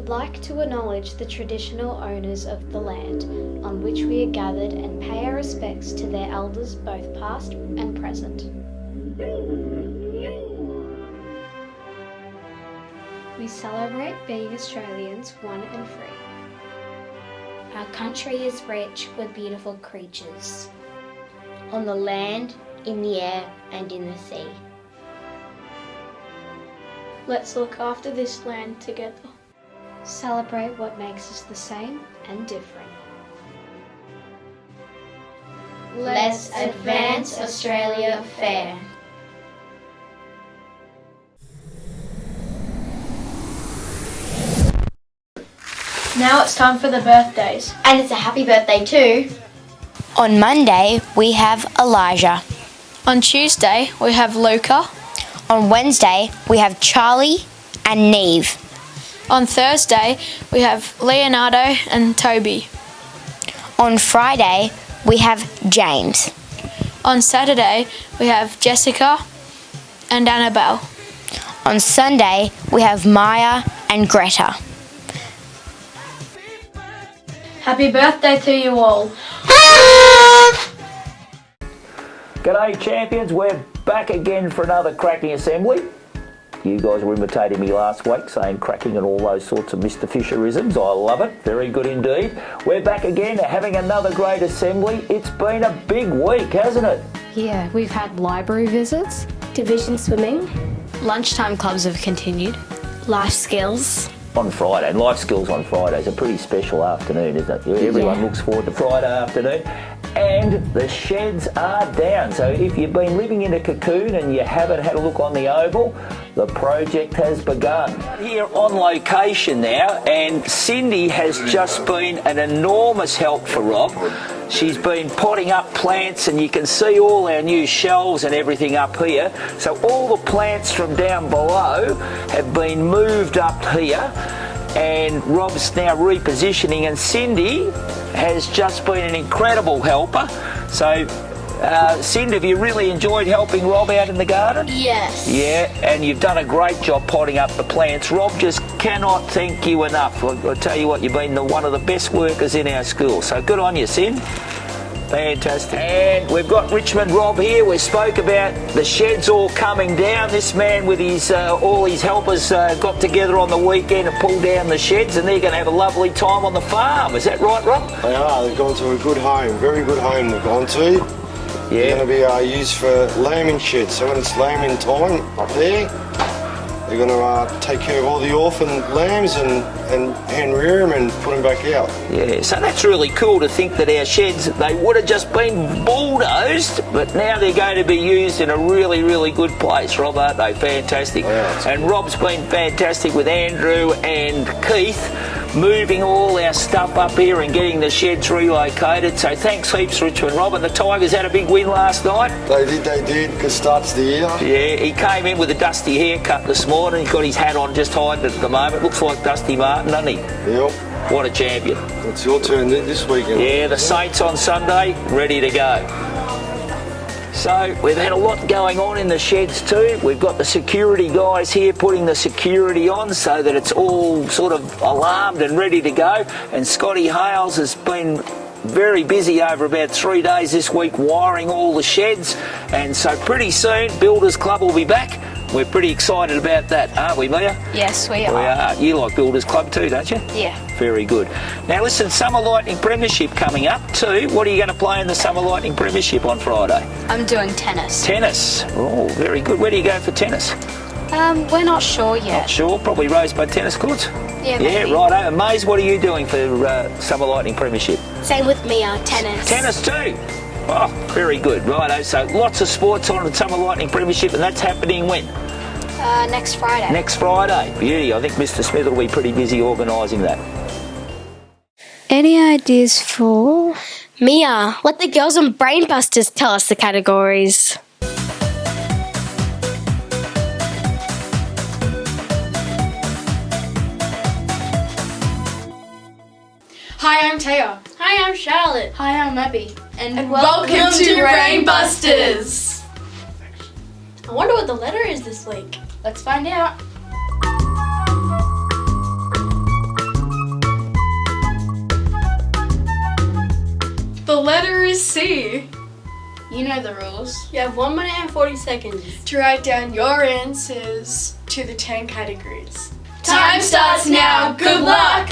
would like to acknowledge the traditional owners of the land on which we are gathered and pay our respects to their elders both past and present. We celebrate being Australians, one and free. Our country is rich with beautiful creatures. On the land, in the air and in the sea. Let's look after this land together. Celebrate what makes us the same and different. Let's advance Australia fair. Now it's time for the birthdays. And it's a happy birthday too. On Monday, we have Elijah. On Tuesday, we have Luca. On Wednesday, we have Charlie and Neve. On Thursday, we have Leonardo and Toby. On Friday, we have James. On Saturday, we have Jessica and Annabelle. On Sunday, we have Maya and Greta. Happy birthday to you all. G'day champions, we're back again for another cracking assembly. You guys were imitating me last week, saying cracking and all those sorts of Mr. Fisherisms. I love it, very good indeed. We're back again having another great assembly. It's been a big week, hasn't it? Yeah, we've had library visits, Division swimming. lunchtime clubs have continued, Life skills. On Friday, and Life Skills on Friday is a pretty special afternoon, isn't it? Everyone looks forward to Friday afternoon. And the sheds are down, so if you've been living in a cocoon and you haven't had a look on the oval, the project has begun. Here on location now, and Cindy has just been an enormous help for Rob. She's been potting up plants, and you can see all our new shelves and everything up here. So all the plants from down below have been moved up here, and Rob's now repositioning, and Cindy has just been an incredible helper. So Cindy, have you really enjoyed helping Rob out in the garden? Yes. Yeah, and you've done a great job potting up the plants. Rob just cannot thank you enough. I'll tell you what, you've been one of the best workers in our school, so good on you, Cindy. Fantastic. And we've got Richmond Rob here. We spoke about the sheds all coming down. This man with his all his helpers got together on the weekend and pulled down the sheds, and they're going to have a lovely time on the farm. Is that right, Rob? They are. They've gone to a good home, very good home they've gone to. Yeah. They're going to be used for lambing sheds. So when it's lambing time up there, they're going to take care of all the orphan lambs and hand rear them and put them back out. Yeah, so that's really cool to think that our sheds, they would have just been bulldozed, but now they're going to be used in a really, really good place, Rob, aren't they? Fantastic. Yeah, and Rob's been fantastic with Andrew and Keith, moving all our stuff up here and getting the sheds relocated. So thanks heaps, Richmond Rob. And the Tigers had a big win last night. They did. Good start to the year. Yeah, he came in with a dusty haircut this morning. He's got his hat on, just hiding it at the moment. Looks like Dusty Martin, doesn't he? Yep. What a champion. It's your turn this weekend. Yeah, the Saints on Sunday, ready to go. So we've had a lot going on in the sheds too. We've got the security guys here putting the security on so that it's all sort of alarmed and ready to go. And Scotty Hales has been very busy over about 3 days this week wiring all the sheds. And so pretty soon Builders Club will be back. We're pretty excited about that, aren't we, Mia? yes we are. We are. You like Builders Club too, don't you? Yeah. Very good. Now listen, Summer Lightning Premiership coming up too. What are you going to play in the Summer Lightning Premiership on Friday? I'm doing tennis. Tennis. Oh, very good. Where do you go for tennis? We're not sure Not yet. sure. Probably Rosebud Tennis Courts. Yeah, Yeah, maybe. righto. And Maze, what are you doing for Summer Lightning Premiership? Same with me, tennis. Tennis too. Oh, very good. Righto. So lots of sports on the Summer Lightning Premiership, and that's happening when? Next Friday. Next Friday. Beauty. I think Mr. Smith will be pretty busy organising that. Any ideas for? Mia, let the girls on Brainbusters tell us the categories. Hi, I'm Taya. Hi, I'm Charlotte. Hi, I'm Abby. And welcome to Brainbusters. I wonder what the letter is this week. Let's find out. letter is C. You know the rules. You have 1 minute and 40 seconds to write down your answers to the 10 categories. Time starts now. Good luck!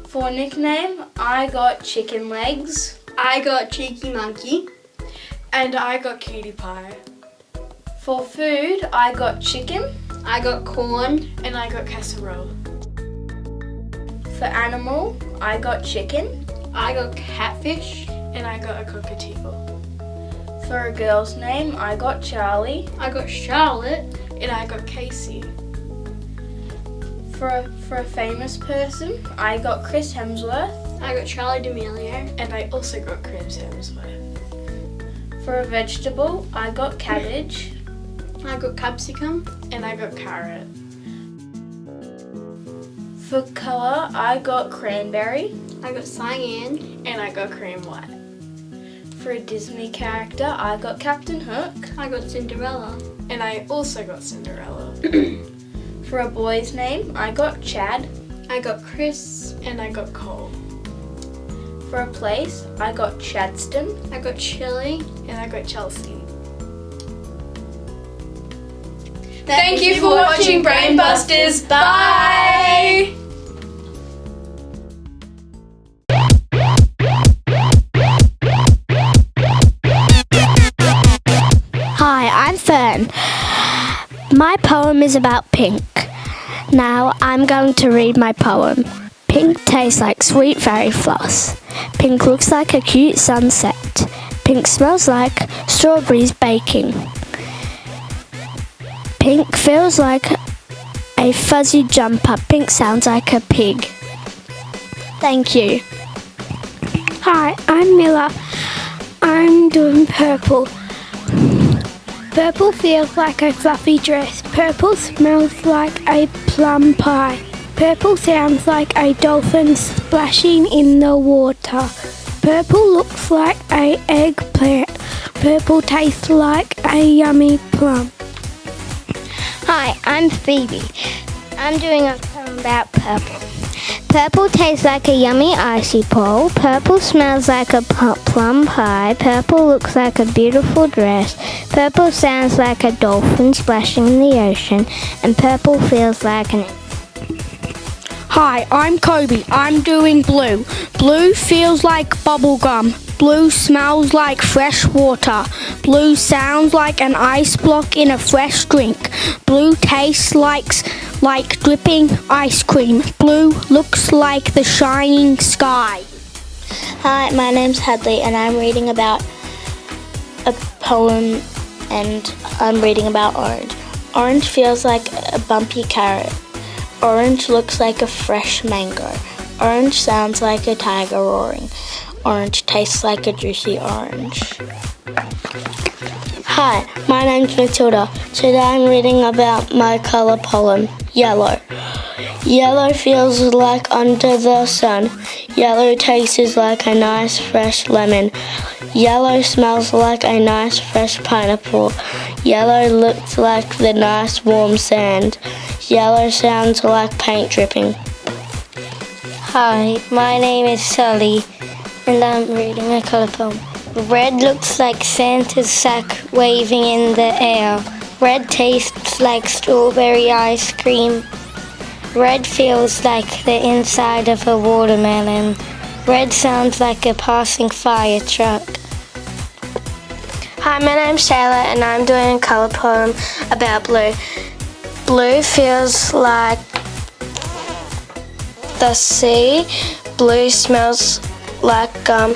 For nickname, I got chicken legs. I got Cheeky Monkey. And I got Cutie Pie. For food, I got chicken. I got corn. And I got casserole. For animal, I got chicken. I got catfish. And I got a cockatiel. For a girl's name, I got Charlie. I got Charlotte. And I got Casey. For a famous person, I got Chris Hemsworth. I got Charlie D'Amelio. And I also got Chris Hemsworth. For a vegetable, I got cabbage. I got capsicum. And I got carrot. For colour, I got cranberry. I got cyan. And I got cream white. For a Disney character, I got Captain Hook. I got Cinderella. And I also got Cinderella. For a boy's name, I got Chad. I got Chris. And I got Cole. For a place, I got Chadston. I got Chile. And I got Chelsea. Thank you for watching Brain Busters. Bye! Hi, I'm Fern. My poem is about pink. Now I'm going to read my poem. Pink tastes like sweet fairy floss. Pink looks like a cute sunset. Pink smells like strawberries baking. Pink feels like a fuzzy jumper. Pink sounds like a pig. Thank you. Hi, I'm Miller. I'm doing purple. Purple feels like a fluffy dress. Purple smells like a plum pie. Purple sounds like a dolphin splashing in the water. Purple looks like an eggplant. Purple tastes like a yummy plum. Hi, I'm Phoebe. I'm doing a poem about purple. Purple tastes like a yummy icy pole. Purple smells like a plum pie. Purple looks like a beautiful dress. Purple sounds like a dolphin splashing in the ocean. And purple feels like an... Hi, I'm Kobe. I'm doing blue. Blue feels like bubble gum. Blue smells like fresh water. Blue sounds like an ice block in a fresh drink. Blue tastes like dripping ice cream. Blue looks like the shining sky. Hi, my name's Hadley and I'm reading about a poem and I'm reading about orange. Orange feels like a bumpy carrot. Orange looks like a fresh mango. Orange sounds like a tiger roaring. Orange tastes like a juicy orange. Hi, my name's Matilda. Today I'm reading about my colour poem, Yellow. Yellow feels like under the sun. Yellow tastes like a nice fresh lemon. Yellow smells like a nice fresh pineapple. Yellow looks like the nice warm sand. Yellow sounds like paint dripping. Hi, my name is Sally, and I'm reading a colour poem. Red looks like Santa's sack waving in the air. Red tastes like strawberry ice cream. Red feels like the inside of a watermelon. Red sounds like a passing fire truck. Hi, my name's Taylor and I'm doing a colour poem about blue. Blue feels like the sea. Blue smells like gum.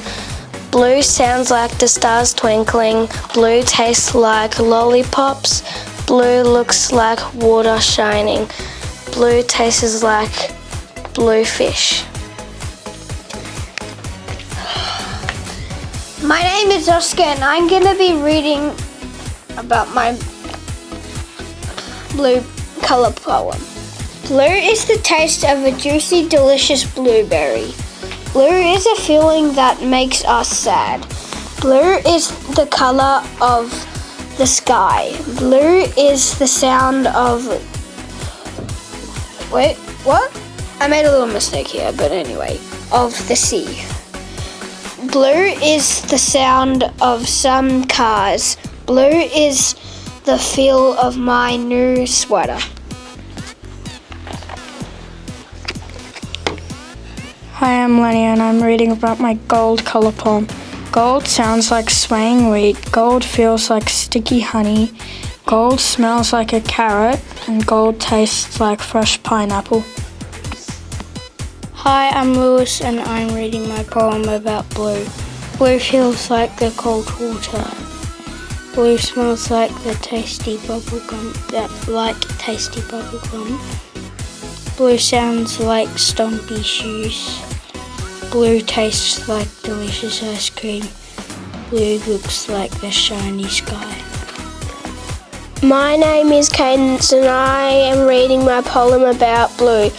Blue sounds like the stars twinkling. Blue tastes like lollipops. Blue looks like water shining. Blue tastes like blue fish. My name is Oscar and I'm going to be reading about my blue colour poem. Blue is the taste of a juicy, delicious blueberry. Blue is a feeling that makes us sad. Blue is the colour of the sky. Blue is the sound of... Wait, what? I made a little mistake here, but anyway, of the sea. Blue is the sound of some cars. Blue is the feel of my new sweater. Hi, I'm Lenny and I'm reading about my gold colour poem. Gold sounds like swaying wheat. Gold feels like sticky honey. Gold smells like a carrot and gold tastes like fresh pineapple. Hi, I'm Lewis and I'm reading my poem about blue. Blue feels like the cold water. Blue smells like the tasty bubble gum, Blue sounds like stompy shoes. Blue tastes like delicious ice cream. Blue looks like the shiny sky. My name is Cadence and I am reading my poem about blue.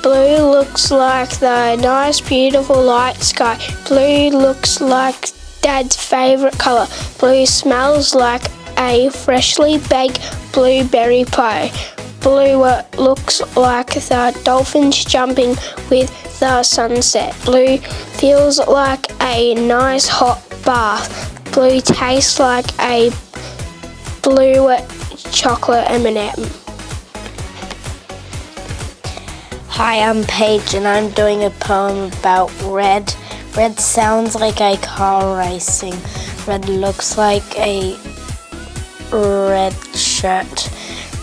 Blue looks like the nice, beautiful light sky. Blue looks like Dad's favourite colour. Blue smells like a freshly baked blueberry pie. Blue looks like the dolphins jumping with the sunset. Blue feels like a nice hot bath. Blue tastes like a blue chocolate M&M. Hi, I'm Paige and I'm doing a poem about red. Red sounds like a car racing. Red looks like a red shirt.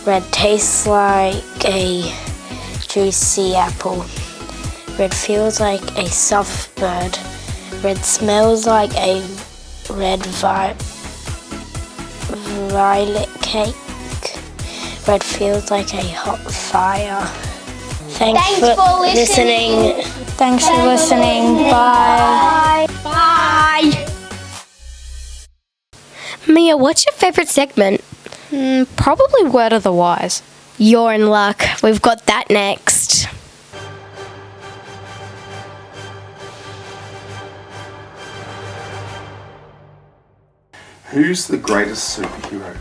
Red tastes like a juicy apple. Red feels like a soft bird. Red smells like a red violet cake. Red feels like a hot fire. Thanks for listening. Thanks for listening. Bye. Bye. Mia, what's your favourite segment? Probably Word of the Wise. You're in luck. We've got that next. Who's the greatest superhero?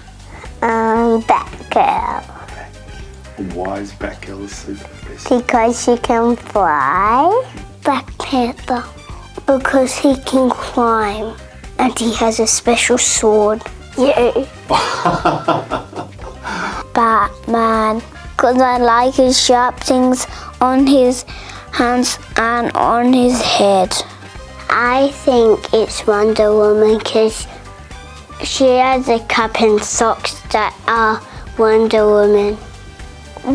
Batgirl. And why is Batgirl the super best? Because she can fly. Black Panther. Because he can climb. And he has a special sword. Yeah. Batman. Because I like his sharp things on his hands and on his head. I think it's Wonder Woman because she has a cap and socks that are Wonder Woman.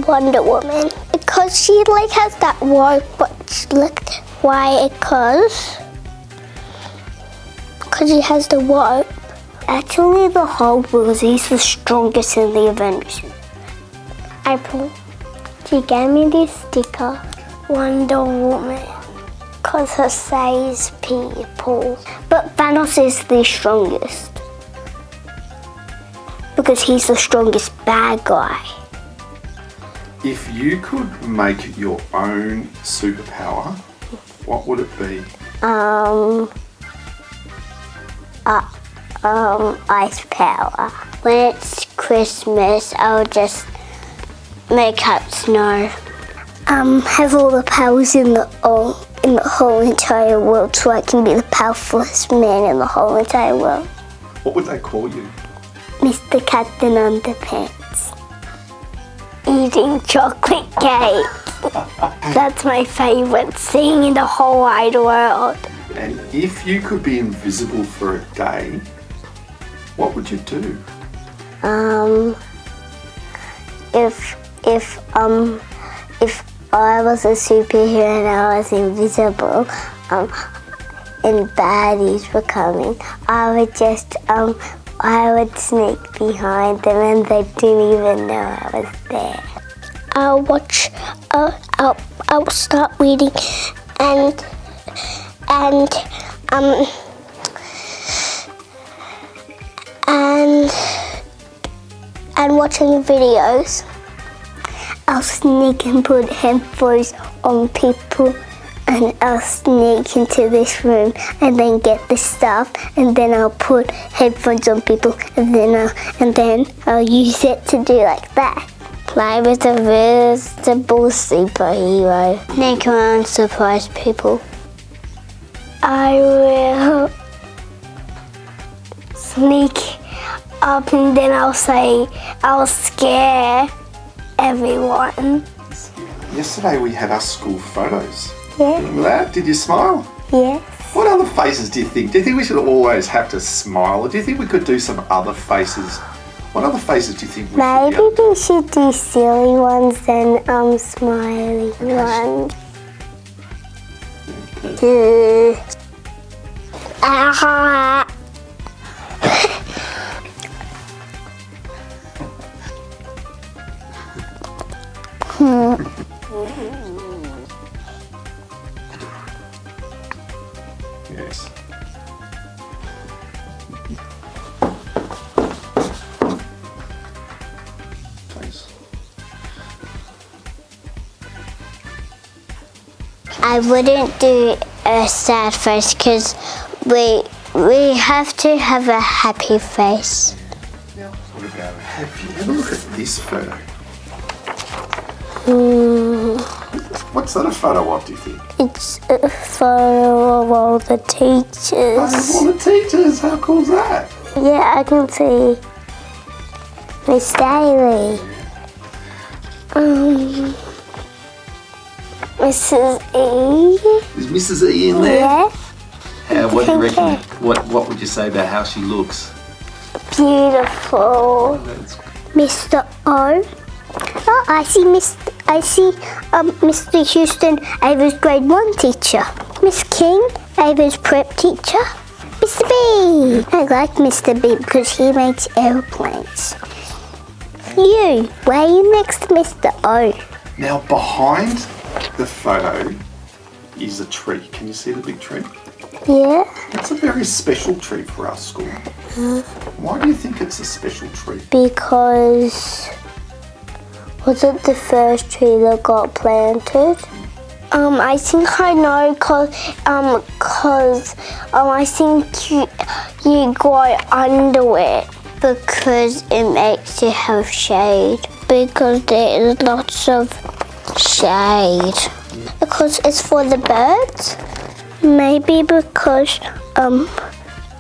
Wonder Woman. Because she has that rope, but look why? Because she has the rope. Actually, the Hulk was he's the strongest in the Avengers. April, she gave me this sticker. Wonder Woman. Because it saves people. But Thanos is the strongest. Because he's the strongest bad guy. If you could make your own superpower, what would it be? Ice power. When it's Christmas, I'll just make up snow. Have all the powers in the whole entire world, so I can be the powerfulest man in the whole entire world. What would they call you? Mr. Captain Underpants. Eating chocolate cake. That's my favourite thing in the whole wide world. And if you could be invisible for a day, what would you do? If I was a superhero and I was invisible, and baddies were coming, I would sneak behind them and they didn't even know I was there. I'll start reading and watching videos. I'll sneak and put headphones on people, and I'll sneak into this room and then get the stuff, and then I'll put headphones on people, and then I'll use it to do like that. Play with a visible superhero. Sneak around and surprise people. I will sneak up and then I'll scare everyone. Yesterday we had our school photos. Yeah. Remember that? Did you smile? Yes. What other faces do you think? Do you think we should always have to smile, or do you think we could do some other faces? What other faces do you think we Maybe should do? we should do silly ones and smiley ones. Yes. Please. I wouldn't do a sad face because we have to have a happy face. What about it? Have you ever look at this photo? What's that a photo of, do you think? It's a photo of all the teachers. Oh, all the teachers, how cool is that? Yeah, I can see Miss Daly. Mrs. E. Is Mrs. E in there? Yeah. What do you reckon? What would you say about how she looks? Beautiful. Mr. O. Oh, I see Mr. Houston, Ava's grade 1 teacher. Miss King, Ava's prep teacher. Mr. B. I like Mr. B because he makes airplanes. You, why are you next to Mr. O? Now behind the photo is a tree. Can you see the big tree? Yeah. It's a very special tree for our school. Why do you think it's a special tree? Because was it the first tree that got planted? I think I know because I think you go under it because it makes you have shade. Because there is lots of shade. Because it's for the birds. Maybe because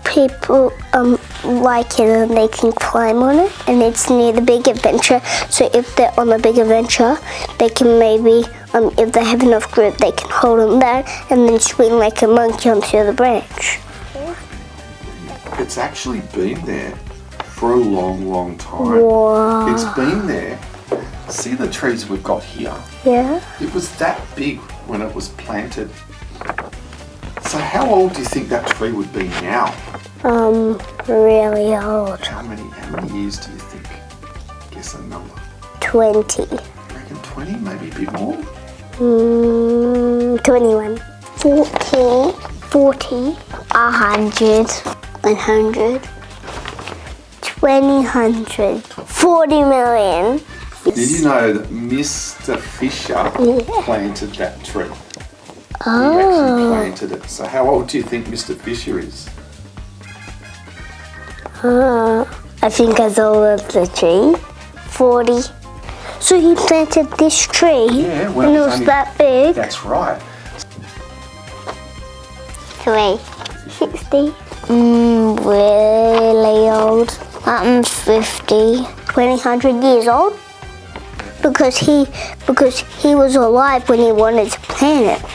people like it and they can climb on it, and it's near the Big Adventure, so if they're on the Big Adventure they can maybe if they have enough grip they can hold on that and then swing like a monkey onto the branch. It's actually been there for a long time. Wow. It's been there. See the trees we've got here? Yeah. It was that big when it was planted. So how old do you think that tree would be now? Really old. How many years do you think? Guess a number. 20. I reckon 20, maybe a bit more. 21. 40, 100, 100, 20, 40 million. Did you know that Mr. Fisher planted that tree? He actually planted it. So how old do you think Mr. Fisher is? I think as old as the tree. 40. So he planted this tree Yeah, when it was only that big. That's right. 60. Really old. I'm 50. 100 years old. Because he was alive when he wanted to plant it.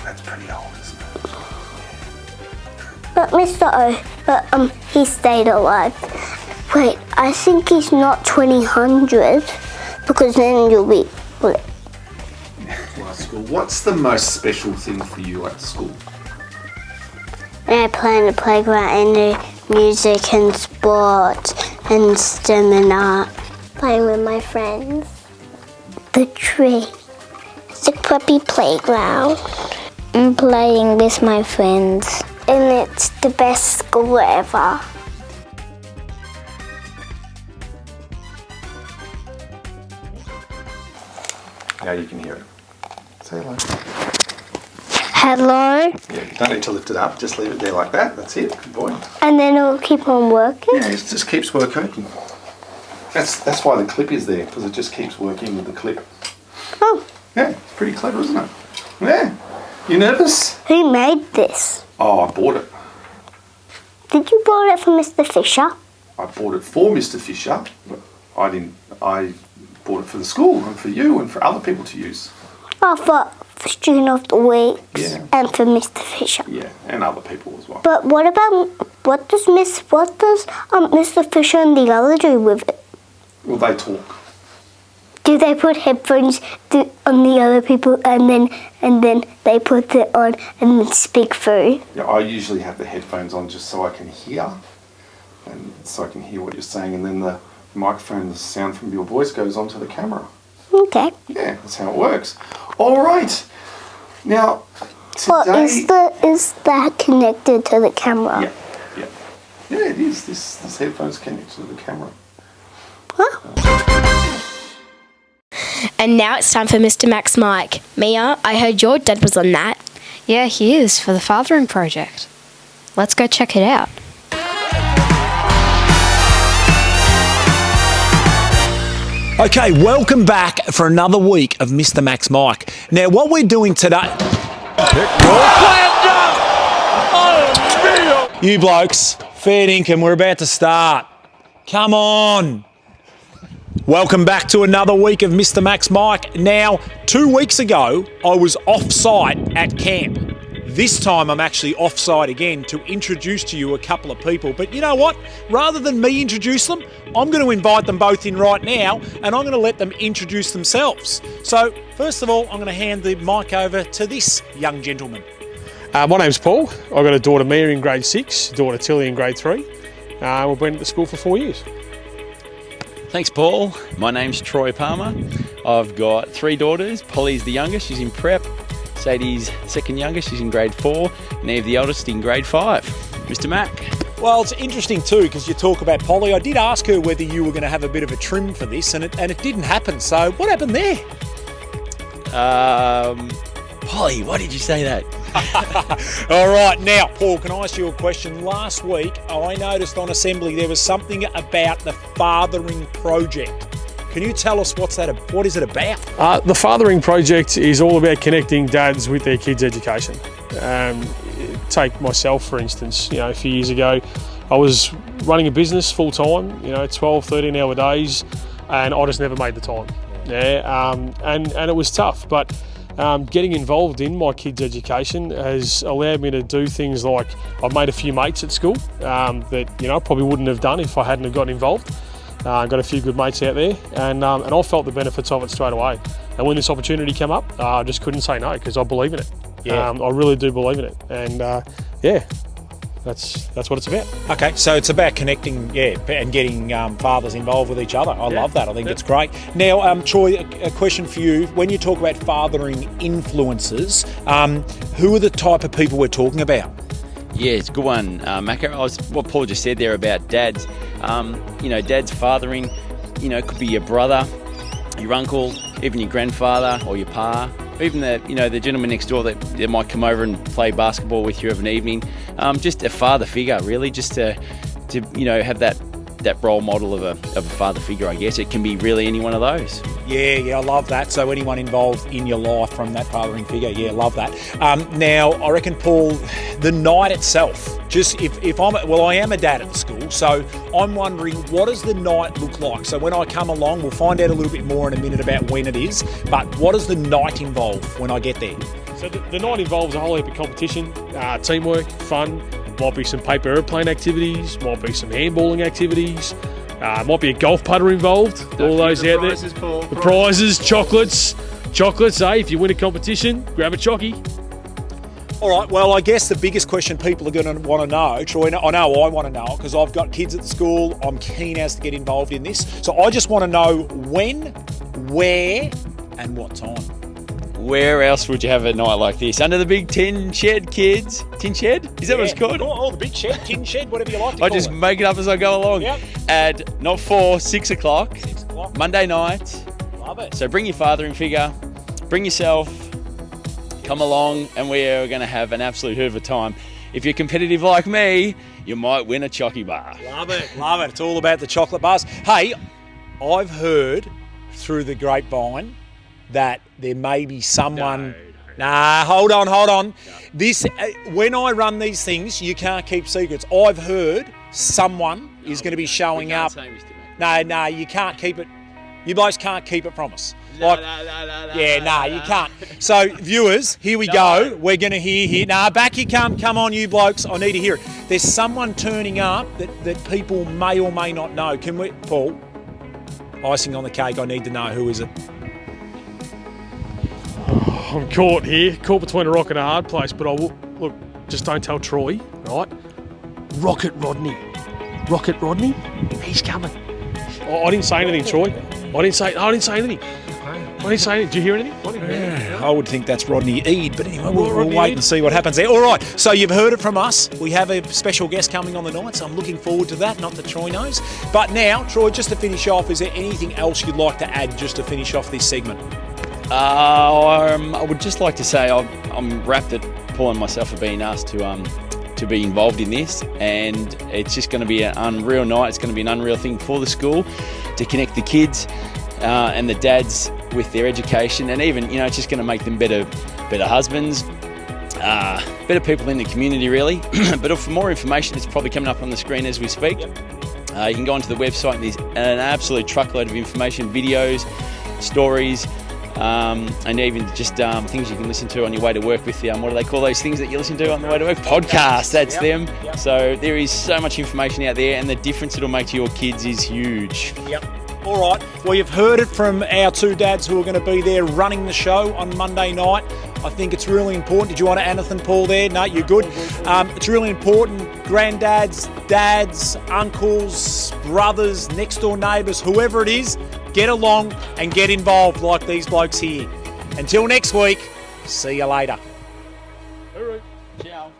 That's pretty old, isn't it? But he stayed alive. Wait, I think he's not 2000 because then you'll be. School. What's the most special thing for you at school? And I play in the playground and the music and sport and STEM and art. Playing with my friends. The tree. It's a puppy playground. I'm playing with my friends. And it's the best school ever. Now you can hear it. Say hello. Hello. Yeah, you don't need to lift it up. Just leave it there like that. That's it. Good boy. And then it'll keep on working? Yeah, it just keeps working. That's why the clip is there, because it just keeps working with the clip. Oh. Yeah, it's pretty clever, isn't it? Yeah. You nervous? Who made this? Oh, I bought it. Did you buy it for Mr. Fisher? I bought it for Mr. Fisher, but I didn't. I bought it for the school and for you and for other people to use. Oh, for Student of the Week and for Mr. Fisher. Yeah, and other people as well. But what does Mr. Fisher and the other do with it? Well, they talk. Do they put headphones on the other people and then they put it on and then speak through? Yeah, I usually have the headphones on just so I can hear, and so I can hear what you're saying, and then the microphone, the sound from your voice goes onto the camera. Okay. Yeah, that's how it works. All right. Now, today... Well, is that connected to the camera? Yeah, it is. This headphone's connected to the camera. And now it's time for Mr. Max Mike. Mia, I heard your dad was on that. Yeah, he is, for the Fathering Project. Let's go check it out. Okay, welcome back for another week of Mr. Max Mike. Now, what we're doing today... You blokes, fair income, we're about to start. Come on. Welcome back to another week of Mr. Max Mike. Now, 2 weeks ago, I was off-site at camp. This time I'm actually off-site again to introduce to you a couple of people. But you know what? Rather than me introduce them, I'm going to invite them both in right now and I'm going to let them introduce themselves. So, first of all, I'm going to hand the mic over to this young gentleman. My name's Paul. I've got a daughter Mia in grade 6, daughter Tilly in grade 3. We've been at the school for 4 years. Thanks, Paul. My name's Troy Palmer. I've got 3 daughters. Polly's the youngest, she's in prep. Sadie's second youngest, she's in grade 4. And Eve, the eldest, in grade 5. Mr. Mac. Well, it's interesting too because you talk about Polly. I did ask her whether you were going to have a bit of a trim for this, and it didn't happen. So what happened there? Polly, why did you say that? All right, now, Paul, can I ask you a question? Last week, I noticed on assembly there was something about the Fathering Project. Can you tell us what is it about? The Fathering Project is all about connecting dads with their kids' education. Take myself, for instance. You know, a few years ago, I was running a business full time, 12, 13 hour days, and I just never made the time. And it was tough, but getting involved in my kids' education has allowed me to do things like I've made a few mates at school that I probably wouldn't have done if I hadn't have gotten involved. Got a few good mates out there, and I felt the benefits of it straight away. And when this opportunity came up, I just couldn't say no because I believe in it. Yeah. I really do believe in it, and that's what it's about. Okay, so it's about connecting, and getting fathers involved with each other. I love that. I think it's great. Now, Troy, a question for you. When you talk about fathering influences, who are the type of people we're talking about? Yeah, it's a good one, Macca. What Paul just said there about dads. Dads fathering, it could be your brother, your uncle, even your grandfather or your pa, or even the gentleman next door that might come over and play basketball with you of an evening. Just a father figure, really, just to have that role model of a father figure, I guess. It can be really any one of those. Yeah, I love that. So anyone involved in your life from that fathering figure, love that. Now, I reckon, Paul, the night itself, just if I am a dad at the school, so I'm wondering, what does the night look like? So when I come along, we'll find out a little bit more in a minute about when it is, but what does the night involve when I get there? So the night involves a whole heap of competition, teamwork, fun. Might be some paper airplane activities, might be some handballing activities, might be a golf putter involed. All those out there. The prizes, chocolates, if you win a competition, grab a chockie. All right, well, I guess the biggest question people are going to want to know, Troy, I know I want to know, because I've got kids at the school, I'm keen as to get involved in this. So I just want to know when, where, and what time. Where else would you have a night like this? Under the big tin shed, kids. Tin shed? Is that what it's called? Oh, the big shed, tin shed, whatever you like to call it. I just make it up as I go along. Yep. At not 4, 6 o'clock. 6 o'clock. Monday night. Love it. So bring your fathering figure, bring yourself, come along, and we are going to have an absolute hoot of a time. If you're competitive like me, you might win a chocky bar. Love it. It's all about the chocolate bars. Hey, I've heard through the grapevine that there may be someone... Nah, hold on. No. This, when I run these things, you can't keep secrets. I've heard someone is going to be showing up. No, you can't keep it. You both can't keep it from us. You can't. So, viewers, here we go. We're going to hear here. Back you come. Come on, you blokes. I need to hear it. There's someone turning up that people may or may not know. Can we, Paul? Icing on the cake. I need to know. Who is it? I'm caught between a rock and a hard place, but look, just don't tell Troy, right? Rocket Rodney, he's coming. I didn't say anything, Troy. I didn't say anything. Did you hear anything? I didn't hear anything. I would think that's Rodney Eade, but anyway, we'll wait and see what happens there. All right, so you've heard it from us. We have a special guest coming on the night, so I'm looking forward to that, not that Troy knows. But now, Troy, just to finish off, is there anything else you'd like to add just to finish off this segment? I would just like to say I'm wrapped that Paul and myself have been asked to be involved in this, and it's just going to be an unreal night. It's going to be an unreal thing for the school to connect the kids and the dads with their education, and even it's just going to make them better husbands, better people in the community, really. But for more information, it's probably coming up on the screen as we speak. You can go onto the website, and there's an absolute truckload of information, videos, stories. And even just things you can listen to on your way to work with what do they call those things that you listen to on the way to work? Podcasts, that's them. Yep. So there is so much information out there, and the difference it'll make to your kids is huge. Yep. All right. Well, you've heard it from our two dads who are going to be there running the show on Monday night. I think it's really important. Did you want to add anything, Paul, there? No, you're good. It's really important. Granddads, dads, uncles, brothers, next door neighbours, whoever it is, get along and get involved like these blokes here. Until next week, see you later. All right. Ciao.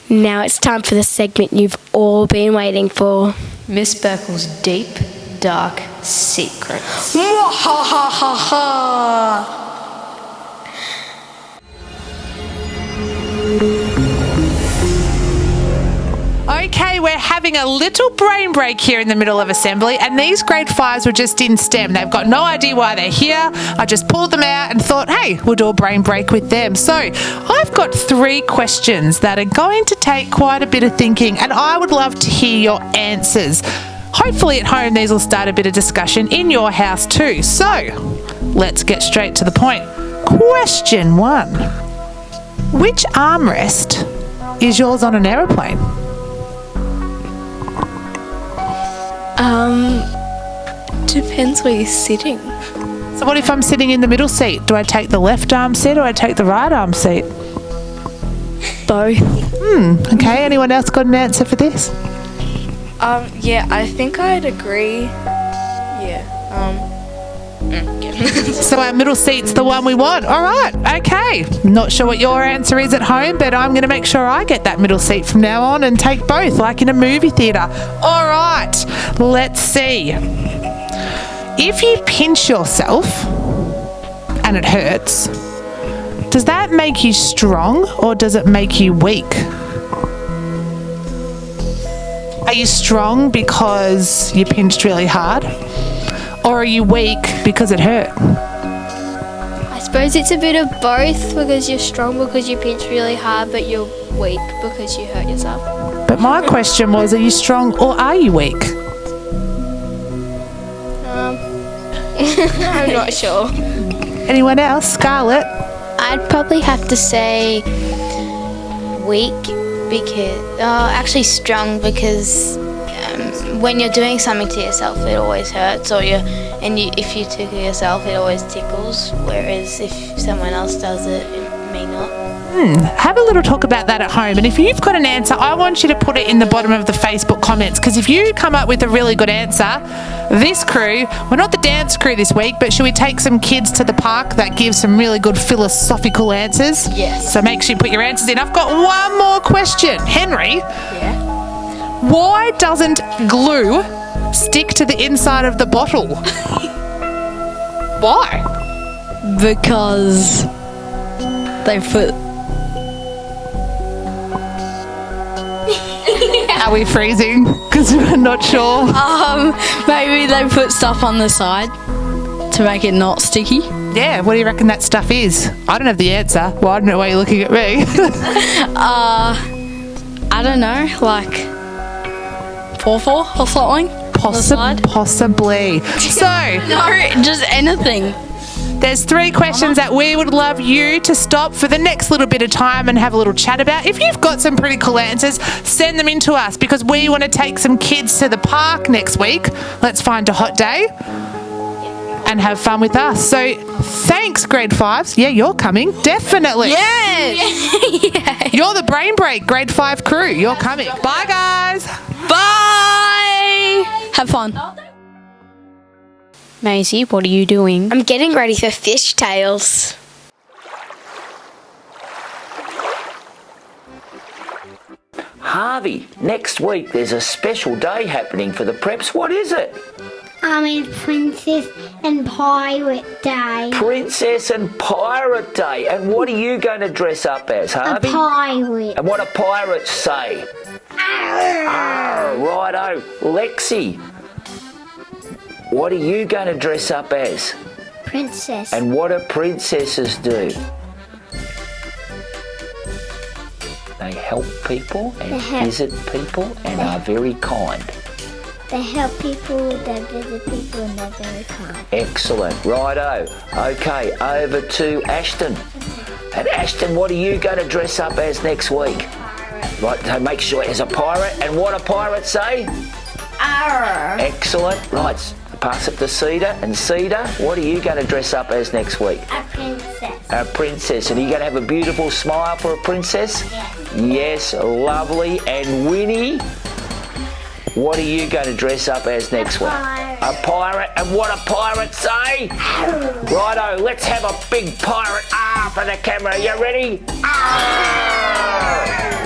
Now it's time for the segment you've all been waiting for. Miss Burkle's deep, dark secrets. Okay, we're having a little brain break here in the middle of assembly, and these grade 5s were just in STEM. They've got no idea why they're here. I just pulled them out and thought, hey, we'll do a brain break with them. So I've got 3 questions that are going to take quite a bit of thinking, and I would love to hear your answers. Hopefully at home these will start a bit of discussion in your house too. So let's get straight to the point. Question 1. Which armrest is yours on an aeroplane? Depends where you're sitting. So what if I'm sitting in the middle seat? Do I take the left arm seat or I take the right arm seat? Both. Okay, anyone else got an answer for this? Yeah, I think I'd agree. Yeah. So our middle seat's the one we want. All right, okay. Not sure what your answer is at home, but I'm going to make sure I get that middle seat from now on and take both, like in a movie theatre. All right, let's see. If you pinch yourself and it hurts, does that make you strong or does it make you weak? Are you strong because you pinched really hard? Or are you weak because it hurt? I suppose it's a bit of both, because you're strong because you pinch really hard, but you're weak because you hurt yourself. But my question was, are you strong or are you weak? I'm not sure. Anyone else? Scarlett? I'd probably have to say weak because, actually strong, because when you're doing something to yourself, it always hurts, if you tickle yourself, it always tickles, whereas if someone else does it, it may not. Have a little talk about that at home, and if you've got an answer, I want you to put it in the bottom of the Facebook comments, because if you come up with a really good answer, this crew, we're not the dance crew this week, but should we take some kids to the park that give some really good philosophical answers? Yes. So make sure you put your answers in. I've got one more question. Henry? Yeah? Why doesn't glue stick to the inside of the bottle? Why? Because they put... Are we freezing? Because we're not sure. Maybe they put stuff on the side to make it not sticky. Yeah, what do you reckon that stuff is? I don't have the answer. Well, I don't know why you're looking at me. I don't know, like Pawpaw or something? Possibly. So, no, just anything. There's 3 questions that we would love you to stop for the next little bit of time and have a little chat about. If you've got some pretty cool answers, send them in to us, because we want to take some kids to the park next week. Let's find a hot day and have fun with us. So thanks, grade 5s. Yeah, you're coming. Definitely. Yes. Yeah. You're the Brain Break grade 5 crew. You're coming. Bye, guys. Bye. Have fun. Maisie, what are you doing? I'm getting ready for fishtails. Harvey, next week there's a special day happening for the preps. What is it? It's Princess and Pirate Day. Princess and Pirate Day. And what are you going to dress up as, Harvey? A pirate. And what do pirates say? Arr, righto. Lexi, what are you going to dress up as? Princess. And what do princesses do? They help people and visit people and are very kind. They help people, they visit people, and they're very kind. Excellent. Righto. Okay, over to Ashton. And Ashton, what are you going to dress up as next week? Right, so make sure it's a pirate. And what do pirates say? Arr. Excellent. Right, pass it to Cedar. And Cedar, what are you going to dress up as next week? A princess. A princess. And are you going to have a beautiful smile for a princess? Yes. Yes, lovely. And Winnie, what are you going to dress up as next week? A pirate. And what do pirates say? Righto, let's have a big pirate R for the camera. You ready?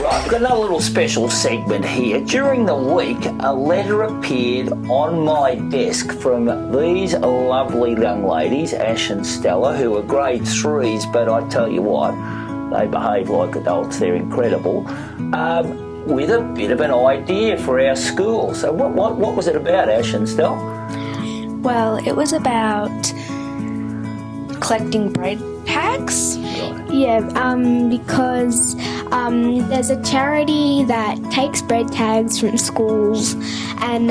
Right, we've got another little special segment here. During the week, a letter appeared on my desk from these lovely young ladies, Ash and Stella, who are grade 3s, but I tell you what, they behave like adults. They're incredible. With a bit of an idea for our school. So what was it about, Ash and Stella? Well, it was about collecting bread tags. Yeah, because there's a charity that takes bread tags from schools and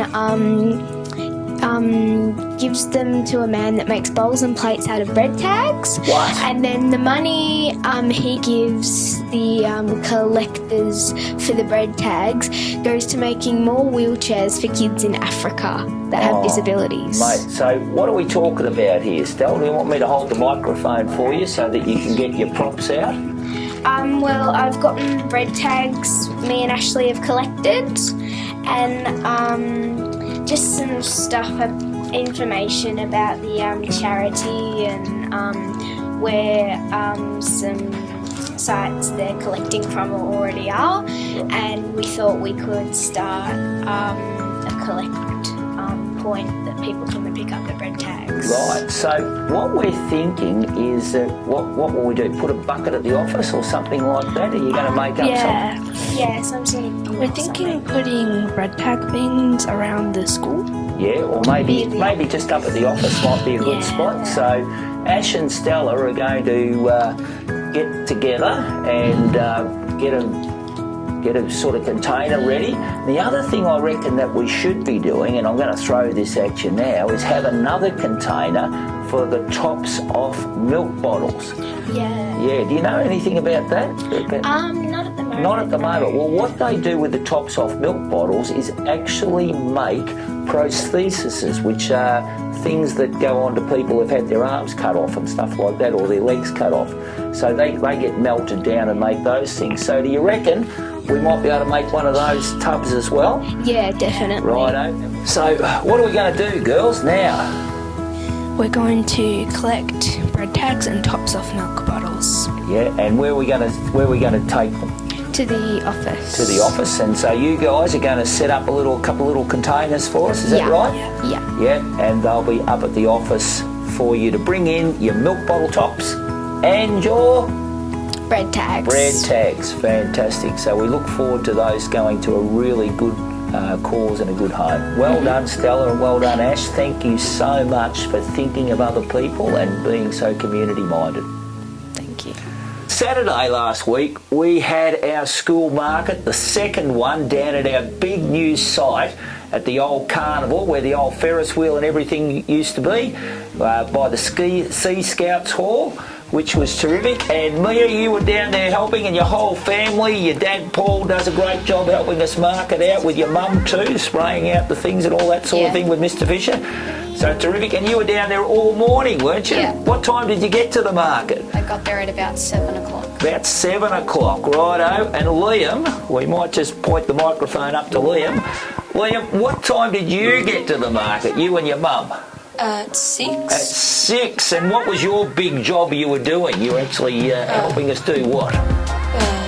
gives them to a man that makes bowls and plates out of bread tags. What? And then the money he gives the collectors for the bread tags goes to making more wheelchairs for kids in Africa that have disabilities. Mate, so what are we talking about here, Stella? Do you want me to hold the microphone for you so that you can get your props out? Well, I've gotten red tags me and Ashley have collected, and just some stuff, information about the charity and where some sites they're collecting from already are, and we thought we could start a collect point that people come and pick up the red tags. Right, so what we're thinking is that what will we do? Put a bucket at the office or something like that? Are you going to make up something? Yeah, some sort of. We're thinking putting red tag things around the school. Yeah, or maybe just up at the office might be a good spot. So Ash and Stella are going to get together and get a sort of container ready. The other thing I reckon that we should be doing, and I'm going to throw this at you now, is have another container for the tops off milk bottles. Yeah. Yeah, do you know anything about that? Not at the moment. Not at the moment. Well, what they do with the tops off milk bottles is actually make prostheses, which are things that go on to people who've had their arms cut off and stuff like that, or their legs cut off. So they get melted down and make those things. So do you reckon we might be able to make one of those tubs as well? Yeah, definitely. Righto. So what are we going to do, girls, now? We're going to collect red tags and tops off milk bottles. Yeah, and where are we going to take them? To the office. To the office, and so you guys are going to set up a couple little containers for us, is that right? Yeah. Yeah, and they'll be up at the office for you to bring in your milk bottle tops and your red tags. Red tags, fantastic. So we look forward to those going to a really good cause and a good home. Well done, Stella, and well done, Ash. Thank you so much for thinking of other people and being so community minded. Thank you. Saturday last week we had our school market, the second one, down at our big new site at the old carnival where the old Ferris wheel and everything used to be, by the Sea Scouts Hall, which was terrific. And Mia, you were down there helping, and your whole family. Your dad Paul does a great job helping us mark it out, with your mum too, spraying out the things and all that sort of thing with Mr. Fisher. So terrific. And you were down there all morning, weren't you? Yeah. What time did you get to the market? I got there at about 7 o'clock. About 7 o'clock, righto. And Liam, we might just point the microphone up to Liam. Liam, what time did you get to the market, you and your mum? At 6. At 6. And what was your big job you were doing? You were actually helping us do what?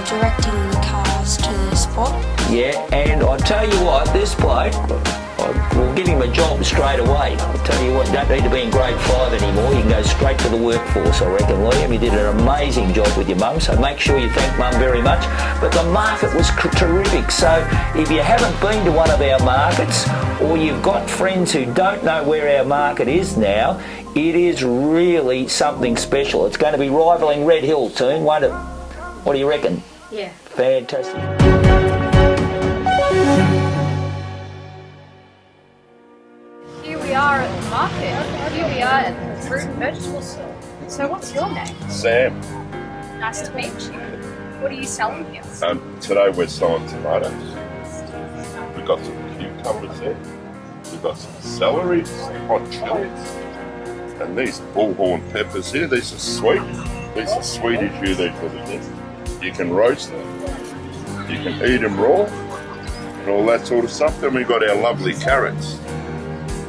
Directing the cars to the spot. Yeah, and I tell you what, this bloke, we'll give him a job straight away. I'll tell you what, you don't need to be in grade 5 anymore. You can go straight to the workforce, I reckon, Liam. You did an amazing job with your mum, so make sure you thank mum very much. But the market was terrific, so if you haven't been to one of our markets, or you've got friends who don't know where our market is now, it is really something special. It's going to be rivaling Red Hill soon, won't it? What do you reckon? Yeah. Fantastic. Here we are at the market. Here we are at the fruit and vegetable store. So what's your name? Sam. Nice to meet you. What are you selling here? Today we're selling tomatoes. We've got some cucumbers there. We've got some celery, some hot chilies. And these bullhorn peppers here, these are sweet. These are sweet as you, these little things. You can roast them. You can eat them raw. And all that sort of stuff. Then we've got our lovely carrots.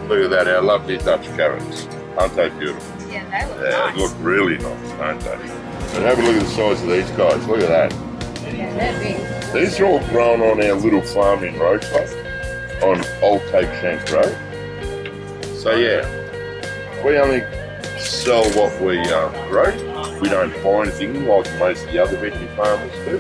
Look at that, our lovely Dutch carrots. Aren't they beautiful? Yeah, they look Yeah, nice. they look really nice, don't they? And have a look at the size of these guys. Look at that. Yeah, they're big. These are all grown on our little farm in Roseland on Old Cape Shanks Road. So yeah, we only sell what we grow. We don't buy anything like most of the other veggie farmers do.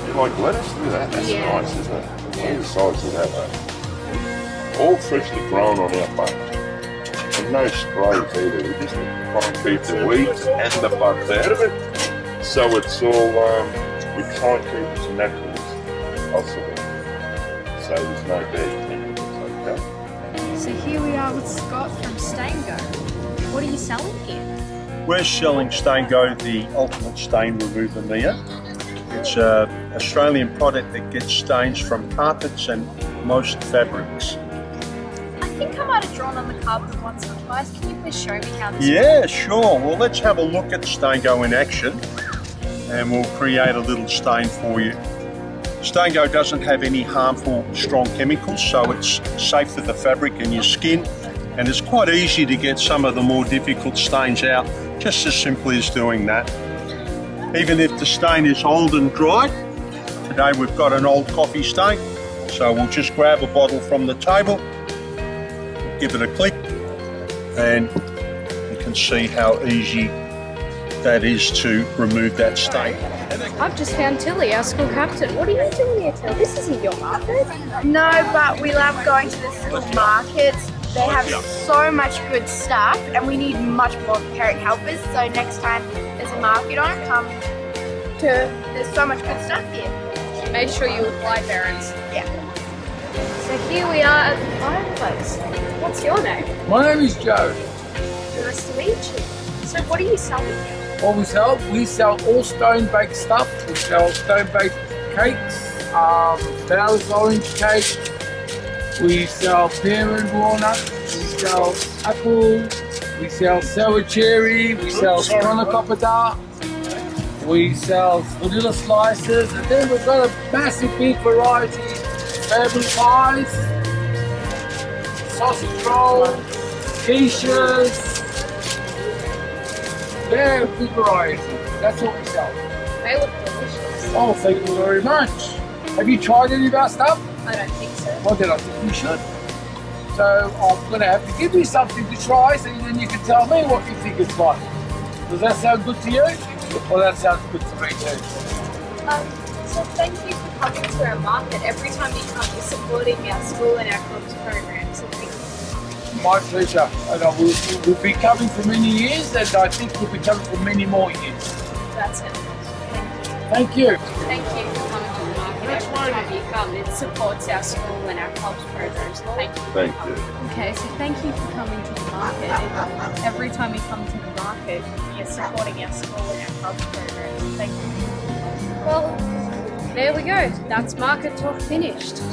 You like lettuce? Look at that. That's nice, isn't it? Look at the size of that. All freshly grown on our farm. And no sprays either. We just try and keep the weeds and the bugs out of it. So it's all, we try and keep it as natural as possible. So there's no bad chemicals, okay? So here we are with Scott from Staingo. What are you selling here? We're selling Staingo, the ultimate stain remover Mia. It's an Australian product that gets stains from carpets and most fabrics. I think I might have drawn on the carpet once or twice. Can you please show me how this Yeah, sure. Well, let's have a look at Staingo in action. and we'll create a little stain for you. Stango doesn't have any harmful strong chemicals, so it's safe for the fabric and your skin, and it's quite easy to get some of the more difficult stains out, just as simply as doing that. Even if the stain is old and dry, today we've got an old coffee stain, so we'll just grab a bottle from the table, give it a click, and you can see how easy that is to remove that stain. I've just found Tilly, our school captain. What are you doing here, Tilly? This isn't your market. No, but we love going to the school markets. They have so much good stuff and we need much more parent helpers. So next time there's a market on, there's so much good stuff here. Make sure you apply, parents. Yeah. So here we are at the fireplace. What's your name? My name is Joe. Nice to meet you. So what are you selling here? What we sell all stone-baked stuff. We sell stone-baked cakes, Bowers orange cake. We sell pear and walnut. We sell apple. We sell sour cherry. We sell stronocopada. We sell vanilla slices, and then we've got a massive big variety: family pies, sausage rolls, quiches. Yeah, big variety. That's what we sell. They look delicious. Oh, thank you very much. Have you tried any of our stuff? I don't think so. Well, then I think you should. So I'm going to have to give you something to try, so then you can tell me what you think it's like. Does that sound good to you? Well, that sounds good to me too. So thank you for coming to our market. Every time you come, you're supporting our school and our club's program. So thank you. My pleasure. And we'll be coming for many years, and I think we'll be coming for many more years. That's it. Thank you. Thank you for coming to the market. Every time you come, it supports our school and our club's programs. So thank you. Thank you. Okay, so thank you for coming to the market. And every time you come to the market, you're supporting our school and our club's programs. So thank you. Well, there we go. That's market talk finished.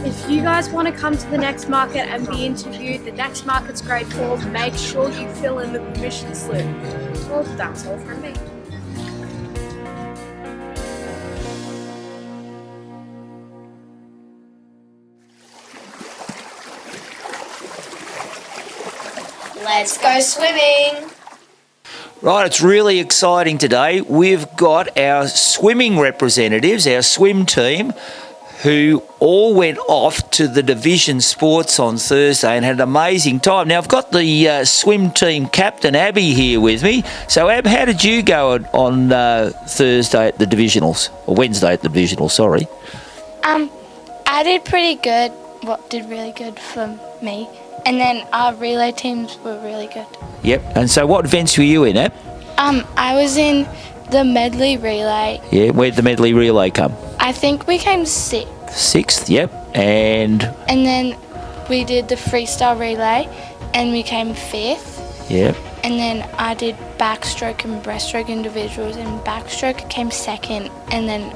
If you guys want to come to the next market and be interviewed, the next market's grade 4, make sure you fill in the permission slip. Well, that's all from me. Let's go swimming. Right, it's really exciting today. We've got our swimming representatives, our swim team, who all went off to the division sports on Thursday and had an amazing time. Now, I've got the swim team captain, Abby, here with me. So, Ab, how did you go on Thursday at the divisionals? Or Wednesday at the divisionals, sorry. I did pretty good. Did really good for me. And then our relay teams were really good. Yep. And so what events were you in, Ab? I was in the medley relay. Yeah, where'd the medley relay come? I think we came 6th. 6th, yep. And then we did the freestyle relay and we came 5th. Yep. And then I did backstroke and breaststroke individuals, and backstroke came 2nd, and then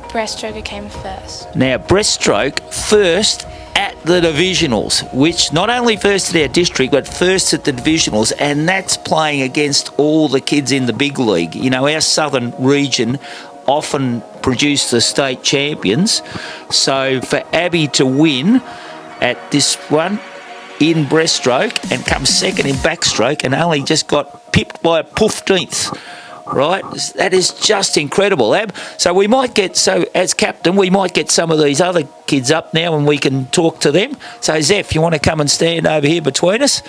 breaststroke came 1st. Now, breaststroke first at the divisionals, which not only first at our district, but first at the divisionals, and that's playing against all the kids in the big league. You know, our southern region often produce the state champions, so for Abby to win at this one in breaststroke and come 2nd in backstroke and only just got pipped by a 15th. Right, that is just incredible, Ab. So we might get, as captain, we might get some of these other kids up now and we can talk to them. So Zeph, you want to come and stand over here between us?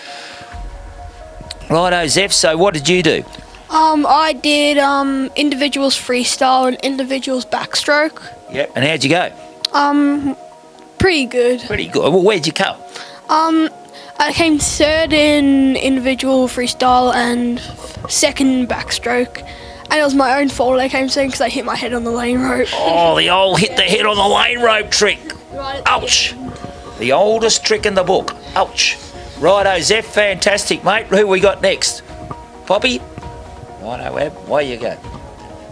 Righto, Zeph, so what did you do? I did individuals freestyle and individuals backstroke. Yep, and how'd you go? Pretty good. Pretty good. Well, where'd you come? I came 3rd in individual freestyle and 2nd in backstroke. And it was my own fault I came 2nd because I hit my head on the lane rope. Oh, the old hit the head on the lane rope trick. Ouch. The oldest trick in the book. Ouch. Righto, Zeph, fantastic, mate. Who we got next? Poppy? Righto, Ab, away you go.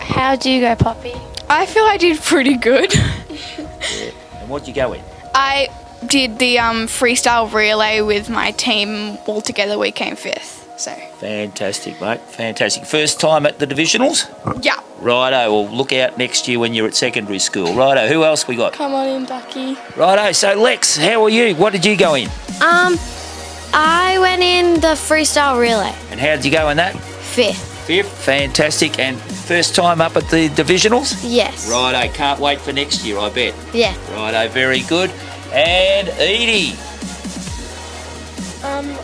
How'd you go, Poppy? I feel I did pretty good. Yeah. And what'd you go in? I did the freestyle relay with my team. All together we came 5th. So. Fantastic, mate. Fantastic. First time at the divisionals? Yeah. Righto. Well, look out next year when you're at secondary school. Righto. Who else we got? Come on in, Ducky. Righto. So, Lex, how are you? What did you go in? I went in the freestyle relay. And how did you go in that? 5th. 5th. Fantastic. And first time up at the divisionals? Yes. Righto. Can't wait for next year, I bet. Yeah. Righto. Very good. And Edie.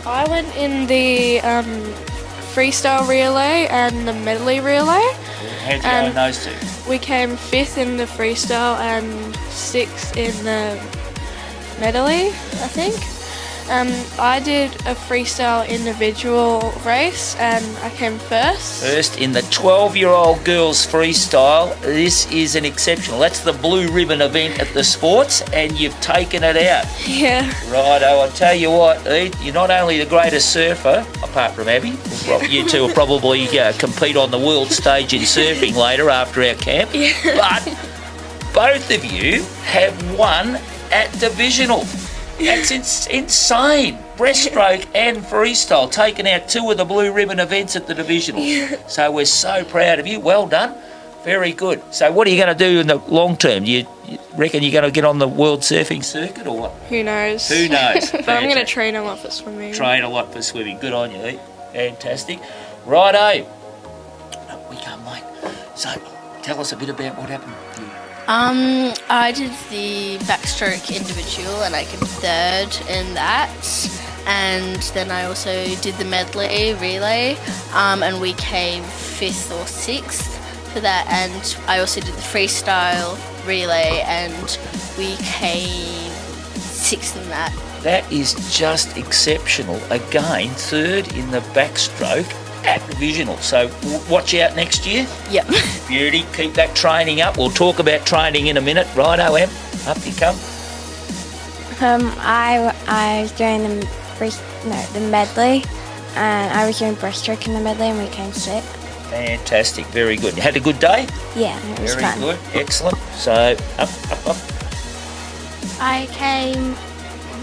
I went in the freestyle relay and the medley relay. How'd you go in those two? We came 5th in the freestyle and 6th in the medley, I think. I did a freestyle individual race and I came first. First in the 12-year-old girls freestyle. This is an exceptional. That's the blue ribbon event at the sports, and you've taken it out. Yeah. Righto, I'll tell you what, Ed, you're not only the greatest surfer, apart from Abby, you two will probably compete on the world stage in surfing later after our camp, but both of you have won at divisional. That's insane. Breaststroke and freestyle, taking out 2 of the blue ribbon events at the divisional. So we're so proud of you. Well done. Very good. So what are you going to do in the long term? You reckon you're going to get on the world surfing circuit or what? Who knows? Who knows? But I'm going to train a lot for swimming. Train a lot for swimming. Good on you, Ed. Fantastic. Righto. We come, mate. So tell us a bit about what happened to you. I did the backstroke individual and I came 3rd in that, and then I also did the medley relay, and we came 5th or 6th for that, and I also did the freestyle relay and we came 6th in that. That is just exceptional. Again, 3rd in the backstroke at divisional. So watch out next year. Yep. Beauty. Keep that training up. We'll talk about training in a minute. Righto, Em. Up you come. I was doing the medley, and I was doing breaststroke in the medley, and we came 6th. Fantastic. Very good. You had a good day? Yeah, it was Very fun. good. Excellent. So up.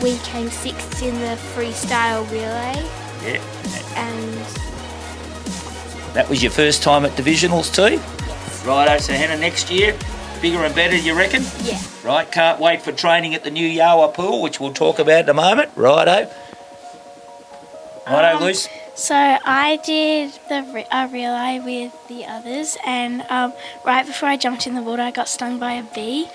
We came 6th in the freestyle relay, Yeah. and That was your first time at divisionals too? Yes. Righto, so Hannah, next year, bigger and better, you reckon? Yeah. Right, can't wait for training at the new Yawa pool, which we'll talk about in a moment. Righto. Righto, Luce. so I did a relay with the others, and right before I jumped in the water, I got stung by a bee.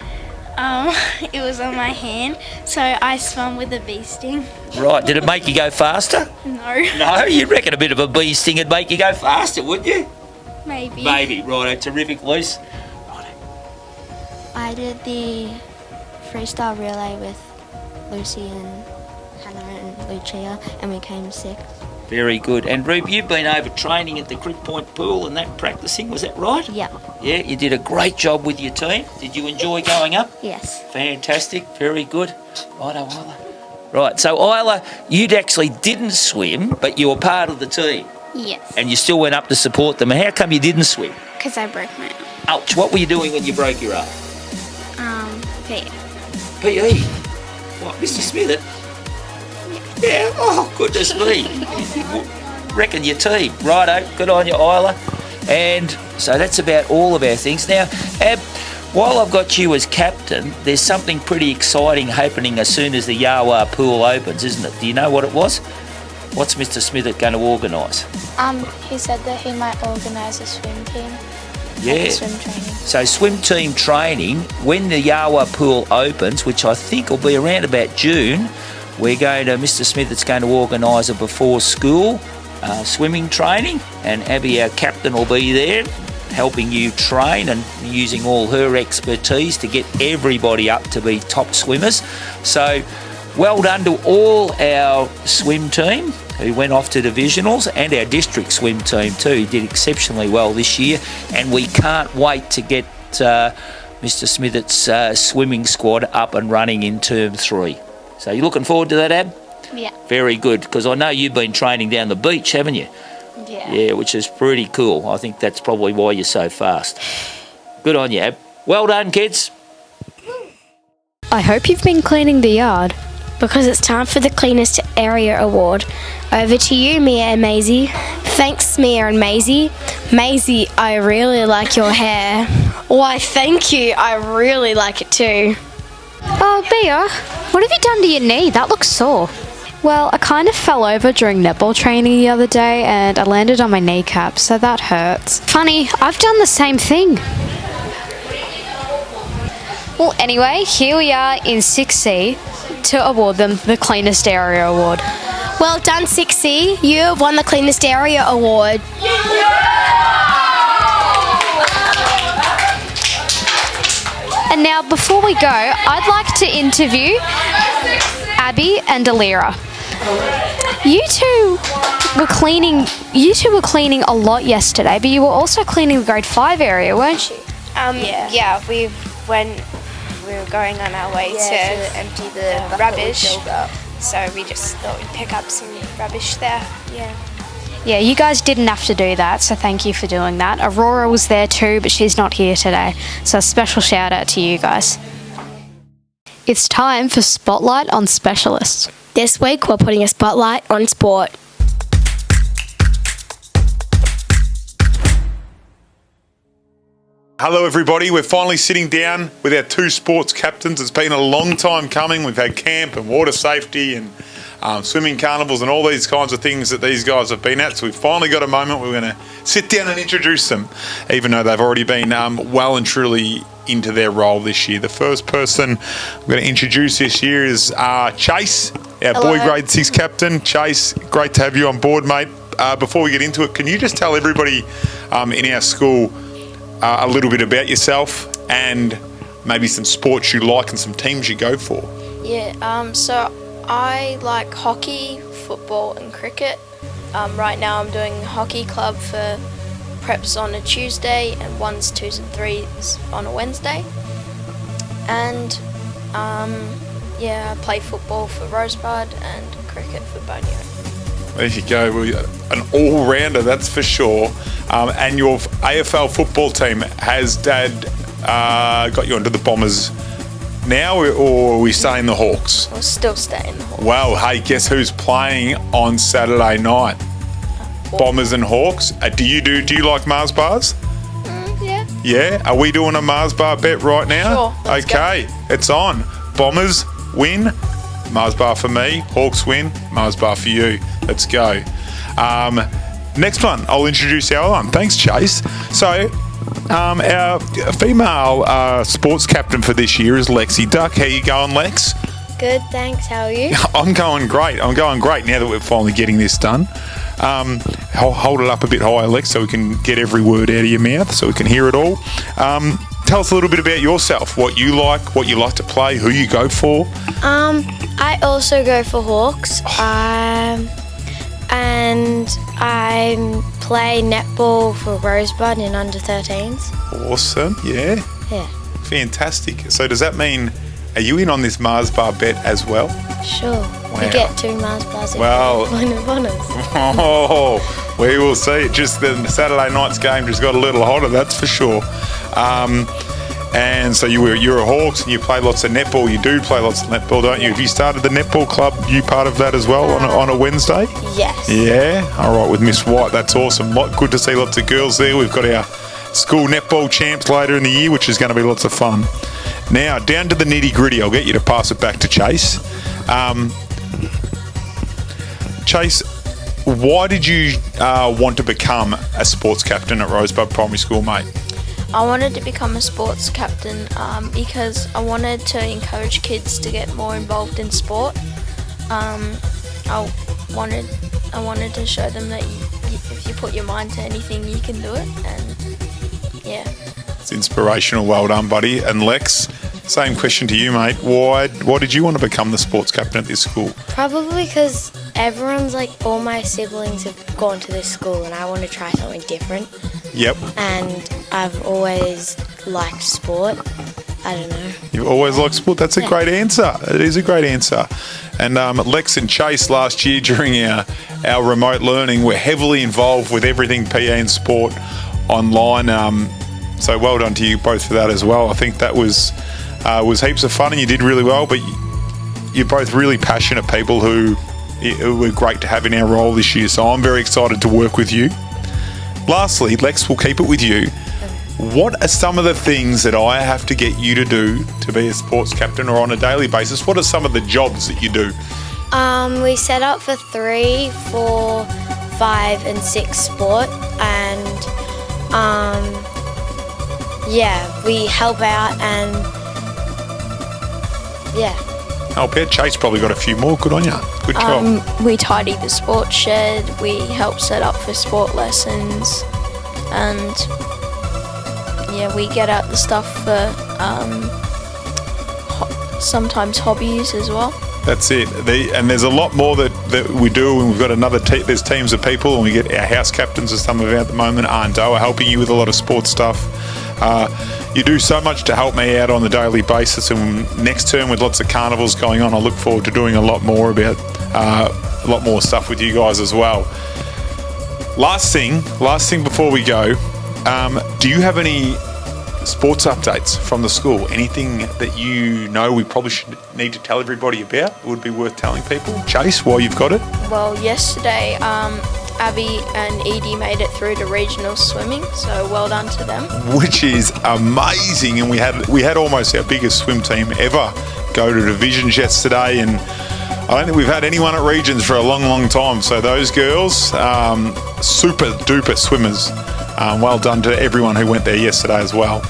It was on my hand, so I swam with a bee sting. Right, did it make you go faster? No. No, you reckon a bit of a bee sting would make you go faster, wouldn't you? Maybe. Maybe. Righto, terrific, Luce. I did the freestyle relay with Lucy and Hannah and Lucia, and we came 6th. Very good. And Rube, you've been over training at the Crick Point pool and that practicing, was that right? Yeah. Yeah, you did a great job with your team. Did you enjoy going up? Yes. Fantastic, very good. Righto, Isla. Right, so Isla, you actually didn't swim, but you were part of the team. Yes. And you still went up to support them. How come you didn't swim? Because I broke my arm. Ouch, what were you doing when you broke your arm? PE. PE? What, Mr. Smith? Yeah, oh, goodness me. Reckon your team. Righto, good on you, Isla. And so that's about all of our things. Now, Ab, while I've got you as captain, there's something pretty exciting happening as soon as the Yawa pool opens, isn't it? Do you know what it was? What's Mr. Smith going to organise? He said that he might organise a swim team. Yeah. Like a swim training. So swim team training, when the Yawa pool opens, which I think will be around about June, Mr. Smith is going to organise a before school swimming training, and Abby, our captain, will be there helping you train and using all her expertise to get everybody up to be top swimmers. So well done to all our swim team who went off to divisionals, and our district swim team too, who did exceptionally well this year, and we can't wait to get Mr. Smith's swimming squad up and running in term 3. So you looking forward to that, Ab? Yeah. Very good, because I know you've been training down the beach, haven't you? Yeah. Yeah, which is pretty cool. I think that's probably why you're so fast. Good on you, Ab. Well done, kids. I hope you've been cleaning the yard, because it's time for the Cleanest Area Award. Over to you, Mia and Maisie. Thanks, Mia and Maisie. Maisie, I really like your hair. Why, thank you. I really like it too. Oh, Mia, what have you done to your knee? That looks sore. Well, I kind of fell over during netball training the other day and I landed on my kneecap, so that hurts. Funny, I've done the same thing. Well, anyway, here we are in 6C to award them the Cleanest Area Award. Well done, 6C. You have won the Cleanest Area Award. And now, before we go, I'd like to interview Abby and Alira. You two were cleaning a lot yesterday, but you were also cleaning the grade 5 area, weren't you? Yeah, we were going on our way to empty the rubbish. So we just thought we'd pick up some rubbish there. Yeah, you guys didn't have to do that, so thank you for doing that. Aurora was there too, but she's not here today, so a special shout out to you guys. It's time for Spotlight on Specialists. This week we're putting a spotlight on sport. Hello everybody, we're finally sitting down with our two sports captains. It's been a long time coming. We've had camp and water safety and swimming carnivals and all these kinds of things that these guys have been at. So we've finally got a moment we're going to sit down and introduce them, even though they've already been well and truly into their role this year. The first person I'm going to introduce this year is Chase, our boy grade 6 captain. Chase, great to have you on board, mate. Before we get into it, can you just tell everybody in our school a little bit about yourself and maybe some sports you like and some teams you go for? So I like hockey, football and cricket. Right now I'm doing hockey club for preps on a Tuesday and 1s, 2s and 3s on a Wednesday. And I play football for Rosebud and cricket for Bonio. There you go, an all-rounder, that's for sure. And your AFL football team, has Dad got you onto the Bombers now, or are we staying the Hawks? We'll still stay in the Hawks. Well, hey, guess who's playing on Saturday night? Bombers and Hawks. Do you like Mars bars? Yeah. Yeah? Are we doing a Mars bar bet right now? Sure. Okay, it's on. Bombers win, Mars bar for me. Hawks win, Mars bar for you. Let's go. Next one, I'll introduce our one. Thanks, Chase. So, our female sports captain for this year is Lexi Duck. How you going, Lex? Good, thanks. How are you? I'm going great now that we're finally getting this done. Hold it up a bit higher, Lex, so we can get every word out of your mouth, so we can hear it all. Tell us a little bit about yourself, what you like to play, who you go for. I also go for Hawks. And I play netball for Rosebud in under 13s. Awesome, yeah. Yeah. Fantastic. So does that mean, are you in on this Mars bar bet as well? Sure. Wow. You get 2 Mars bars if Well, you win of honours. Oh, we will see. Just the Saturday night's game just got a little hotter, that's for sure. And so you're a Hawks and you play lots of netball. You do play lots of netball, don't you? Have you started the netball club? You part of that as well on a Wednesday? Yes. Yeah? All right, with Miss White. That's awesome. Good to see lots of girls there. We've got our school netball champs later in the year, which is going to be lots of fun. Now, down to the nitty-gritty. I'll get you to pass it back to Chase. Chase, why did you want to become a sports captain at Rosebud Primary School, mate? I wanted to become a sports captain because I wanted to encourage kids to get more involved in sport. I wanted to show them that if you put your mind to anything, you can do it. And yeah. It's inspirational. Well done, buddy. And Lex, same question to you, mate. Why did you want to become the sports captain at this school? Probably because everyone's all my siblings have gone to this school and I want to try something different. Yep. And I've always liked sport. I don't know. You've always liked sport? That's a great answer. It is a great answer. And Lex and Chase last year during our remote learning were heavily involved with everything PE and sport online. So well done to you both for that as well. I think that was heaps of fun and you did really well. But you're both really passionate people who were great to have in our role this year, so I'm very excited to work with you. Lastly, Lex, we'll keep it with you. What are some of the things that I have to get you to do to be a sports captain, or on a daily basis? What are some of the jobs that you do? We set up for 3, 4, 5 and 6 sport, and we help out and Help out. Chase probably got a few more. Good on you. Good job. We tidy the sports shed, we help set up for sport lessons, and we get out the stuff for sometimes hobbies as well. That's it. And there's a lot more that we do, and we've got another there's teams of people, and we get our house captains, as some of them at the moment aren't helping you with a lot of sports stuff. You do so much to help me out on a daily basis, and next term with lots of carnivals going on, I look forward to doing a lot more stuff with you guys as well. Last thing before we go, do you have any sports updates from the school? Anything that you know we probably need to tell everybody about that would be worth telling people? Chase, while you've got it. Well, yesterday Abby and Edie made it through to regional swimming, so well done to them. Which is amazing, and we had almost our biggest swim team ever go to divisions yesterday, and I don't think we've had anyone at regions for a long time. So those girls, super duper swimmers. Well done to everyone who went there yesterday as well.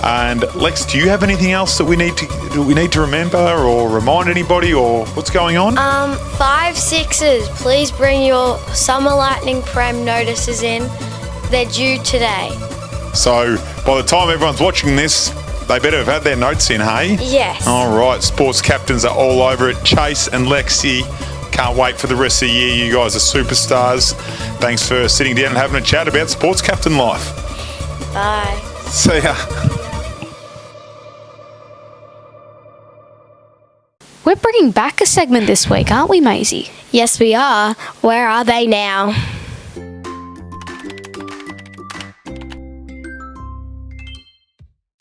And Lex, do you have anything else that we need to remember or remind anybody, or what's going on? 5, 6s, please bring your summer lightning prem notices in. They're due today. So by the time everyone's watching this, they better have had their notes in, hey? Yes. All right, sports captains are all over it. Chase and Lexi, can't wait for the rest of the year. You guys are superstars. Thanks for sitting down and having a chat about sports captain life. Bye. See ya. We're bringing back a segment this week, aren't we, Maisie? Yes, we are. Where are they now?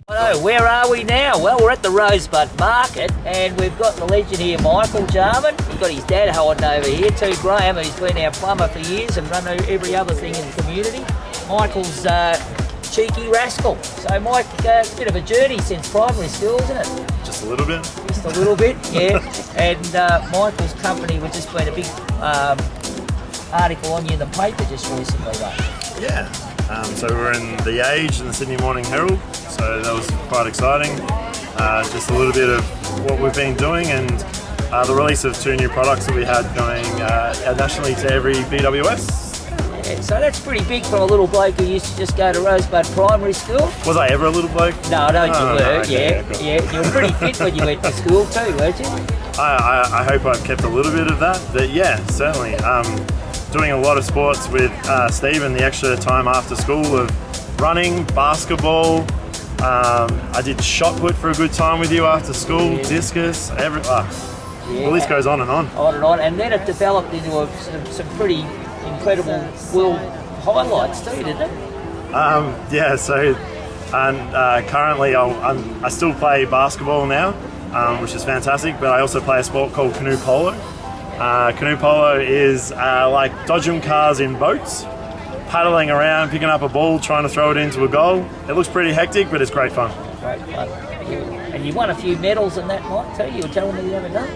Hello, where are we now? Well, we're at the Rosebud Market, and we've got the legend here, Michael Jarman. He's got his dad holding over here too, Graham, who's been our plumber for years and run every other thing in the community. Michael's cheeky rascal. So, Mike, it's a bit of a journey since primary school, isn't it? Just a little bit. Just a little bit, yeah. And Michael's company, we've just been a big article on you in the paper just recently, though. Yeah. So we were in The Age and the Sydney Morning Herald, so that was quite exciting. Just a little bit of what we've been doing, and the release of 2 new products that we had going nationally to every BWS. Yeah, so that's pretty big for a little bloke who used to just go to Rosebud Primary School. Was I ever a little bloke? No, you were, no, okay, cool. Yeah. You were pretty fit when you went to school too, weren't you? I hope I've kept a little bit of that, but yeah, certainly. Doing a lot of sports with Steve, and the extra time after school of running, basketball. I did shot put for a good time with you after school, discus, the list goes on and on. On and on, and then it developed into some pretty incredible world highlights too, didn't it? Yeah, so currently I still play basketball now, which is fantastic, but I also play a sport called canoe polo. Canoe polo is like dodgem cars in boats, paddling around, picking up a ball, trying to throw it into a goal. It looks pretty hectic, but it's great fun. Great fun. And you won a few medals in that, Mike, too. You were telling me the other day.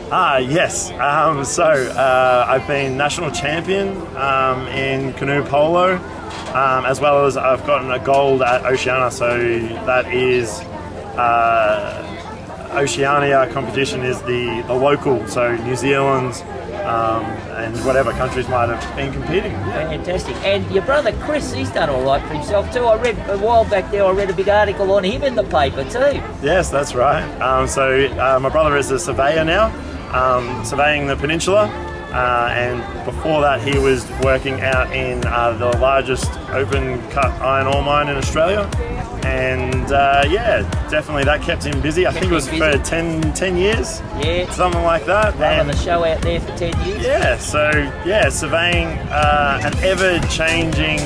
Yes. I've been national champion in canoe polo, as well as I've gotten a gold at Oceania. So that is Oceania competition is the local, so New Zealand and whatever countries might have been competing. Yeah. Fantastic. And your brother Chris, he's done all right for himself too. I read a while back there, I read a big article on him in the paper too. Yes, that's right. My brother is a surveyor now, surveying the peninsula. And before that, he was working out in the largest open cut iron ore mine in Australia. And definitely that kept him busy. I think it was for 10 years. Yeah. Something like that. Running the show out there for 10 years. Yeah, surveying an ever-changing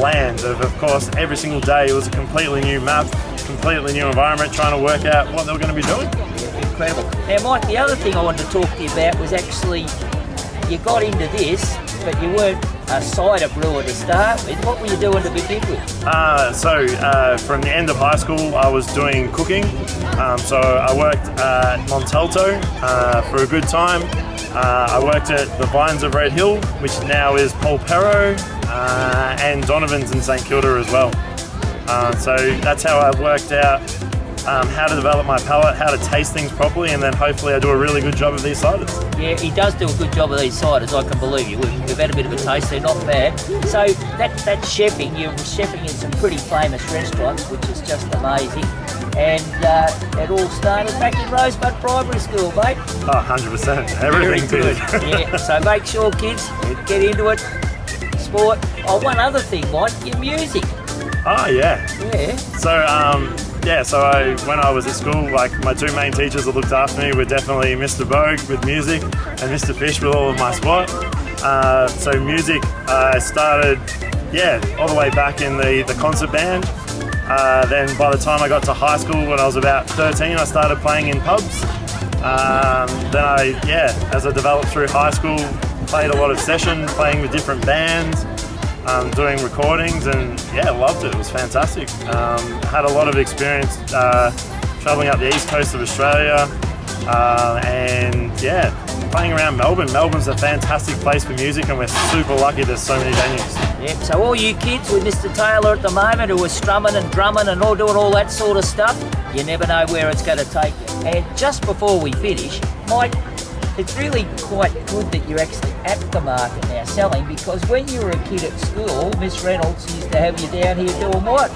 land. Of course, every single day it was a completely new map, completely new environment, trying to work out what they were going to be doing. incredible. Now, Mike, the other thing I wanted to talk to you about was actually you got into this, but you weren't a cider brewer to start with. What were you doing to begin with? From the end of high school, I was doing cooking. So I worked at Montalto for a good time. I worked at the Vines of Red Hill, which now is Polperro, and Donovan's in St Kilda as well. So that's how I worked out how to develop my palate, how to taste things properly, and then hopefully I do a really good job of these ciders. Yeah, he does do a good job of these ciders, I can believe you. We've had a bit of a taste, they're not bad. So that chefing, you're chefing in some pretty famous restaurants, which is just amazing. And it all started back in Rosebud Primary School, mate. Oh, 100%. Everything Very good. did. Yeah, so make sure, kids, get into it. Sport. Oh, one other thing, Mike, your music. Oh, yeah. Yeah. So, when I was at school, like my two main teachers that looked after me were definitely Mr. Bogue with music and Mr. Fish with all of my sport. So music, I started, all the way back in the concert band. Then by the time I got to high school, when I was about 13, I started playing in pubs. As I developed through high school, played a lot of session, playing with different bands. Doing recordings, and loved it. It was fantastic. Had a lot of experience travelling up the east coast of Australia, playing around Melbourne. Melbourne's a fantastic place for music, and we're super lucky there's so many venues. Yep, so all you kids with Mr. Taylor at the moment who are strumming and drumming and all doing all that sort of stuff, you never know where it's going to take you. And just before we finish, Mike, it's really quite good that you're actually at the market now selling, because when you were a kid at school, Miss Reynolds used to have you down here doing what?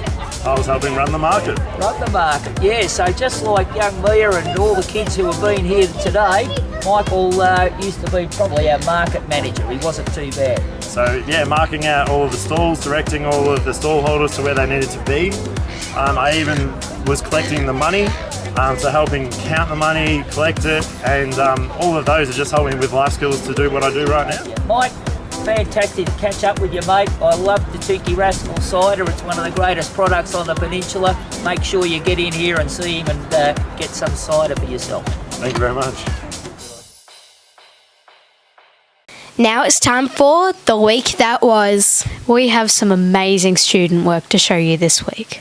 I was helping run the market. Run the market, yeah. So just like young Mia and all the kids who have been here today, Michael used to be probably our market manager. He wasn't too bad. So marking out all of the stalls, directing all of the stall holders to where they needed to be. I even was collecting the money. So helping count the money, collect it, and all of those are just helping with life skills to do what I do right now. Mike, fantastic to catch up with you, mate. I love the Tookie Rascal cider. It's one of the greatest products on the peninsula. Make sure you get in here and see him and get some cider for yourself. Thank you very much. Now it's time for the week that was. We have some amazing student work to show you this week.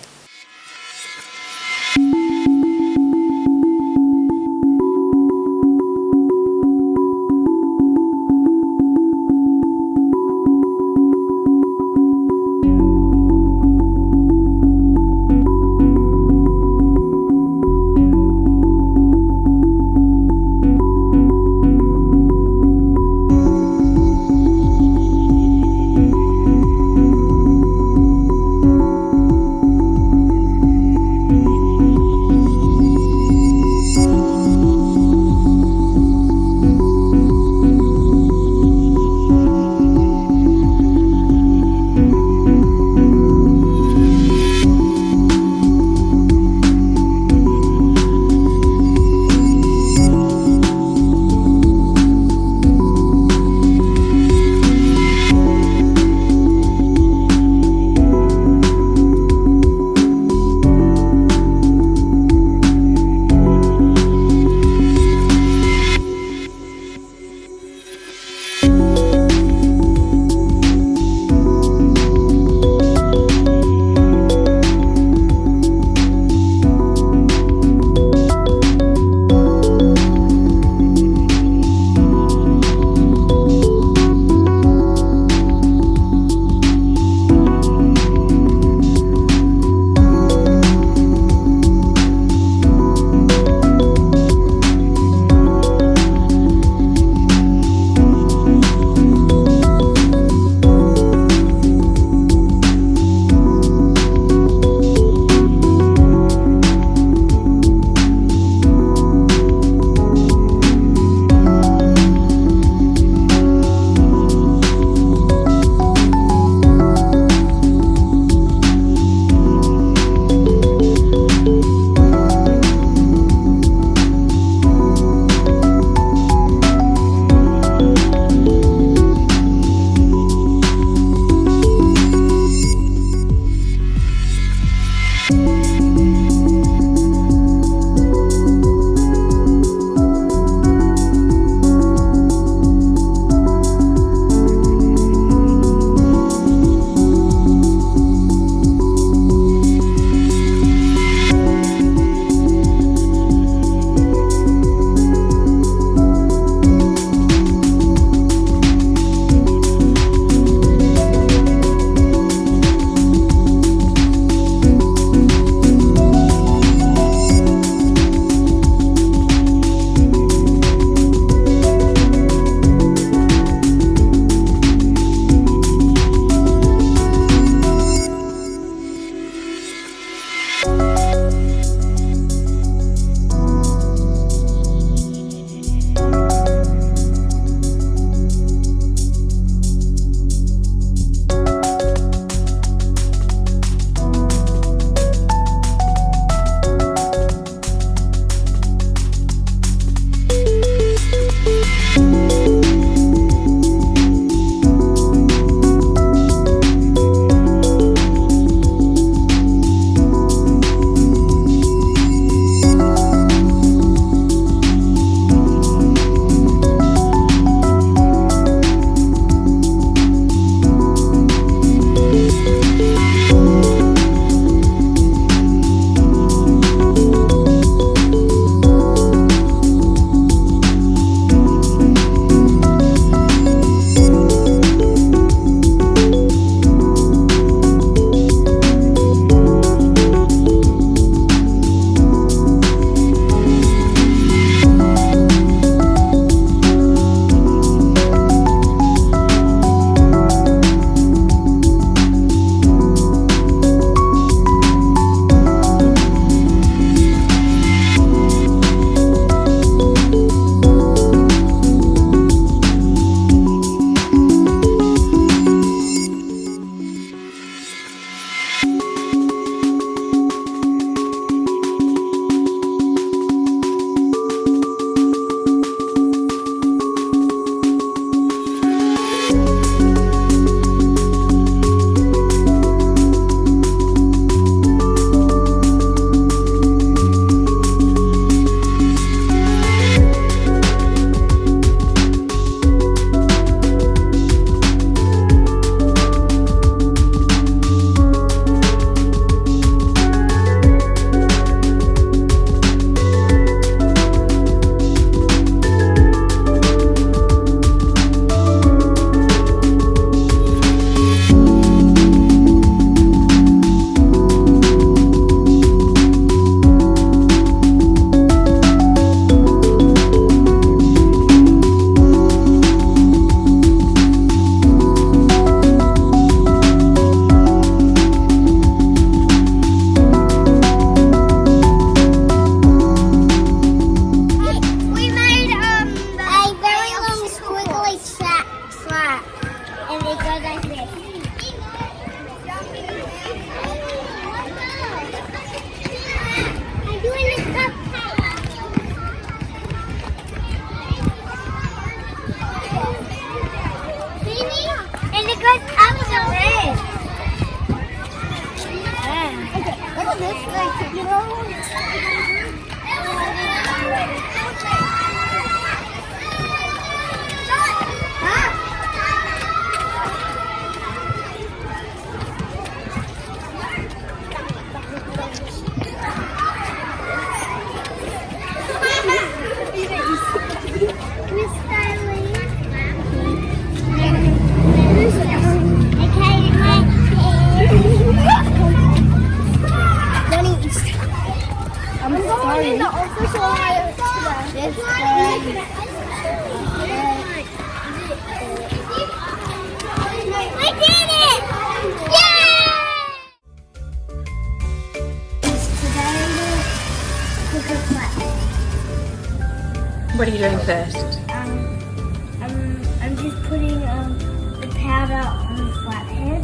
What are you doing first? I'm just putting the powder on the flathead,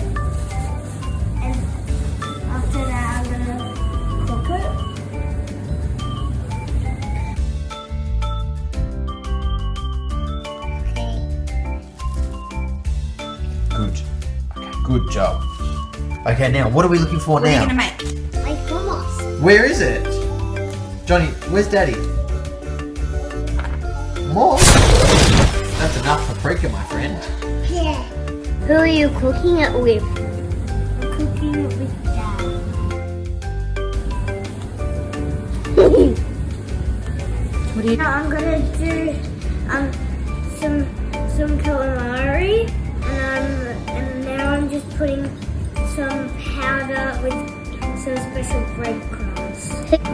and after that I'm gonna cook it. Good. Okay, good job. Okay, now what are we looking for now? What are you gonna make? Like hummus. Where is it? Johnny, where's Daddy? More? That's enough paprika, my friend. Yeah. Who are you cooking it with? I'm cooking it with Dad. What are you? I'm gonna do some calamari, and now I'm just putting some powder with some special breadcrumbs.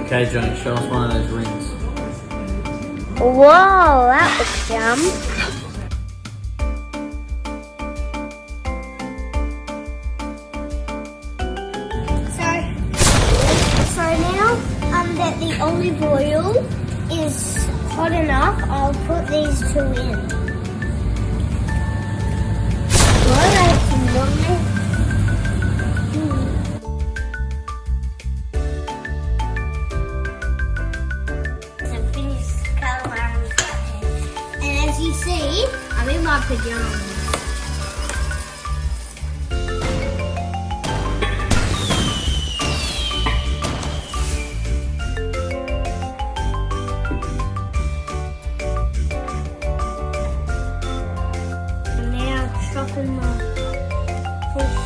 Okay, Johnny, show us one of those rings. Whoa, that looks yum. So now that the olive oil is hot enough, I'll put these two in. And as you see, I'm in my pajamas. Now chopping my fish.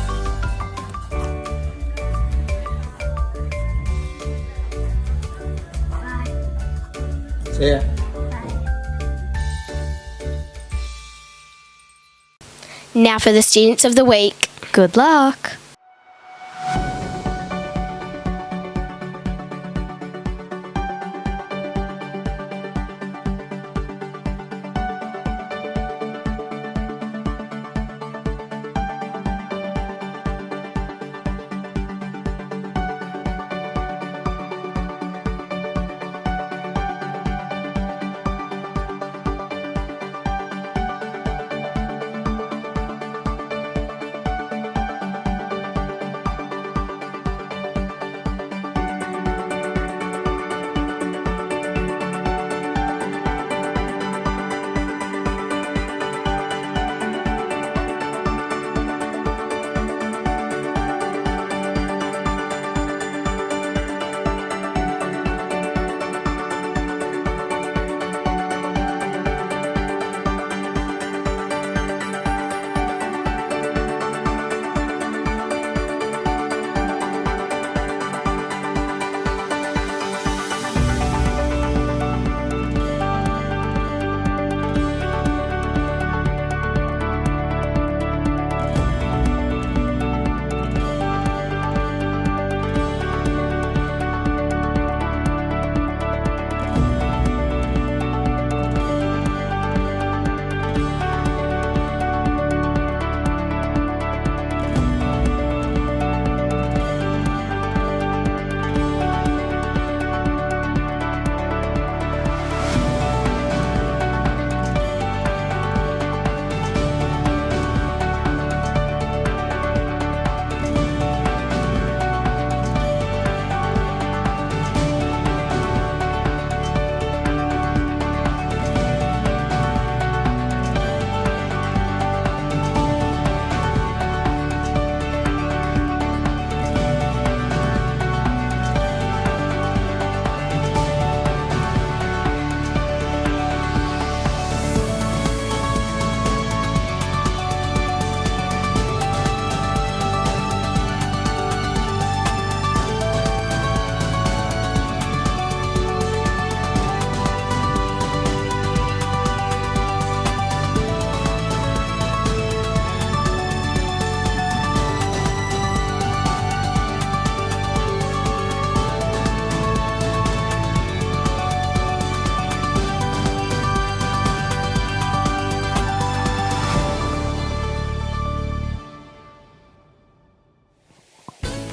Bye. See ya. Now for the students of the week. Good luck.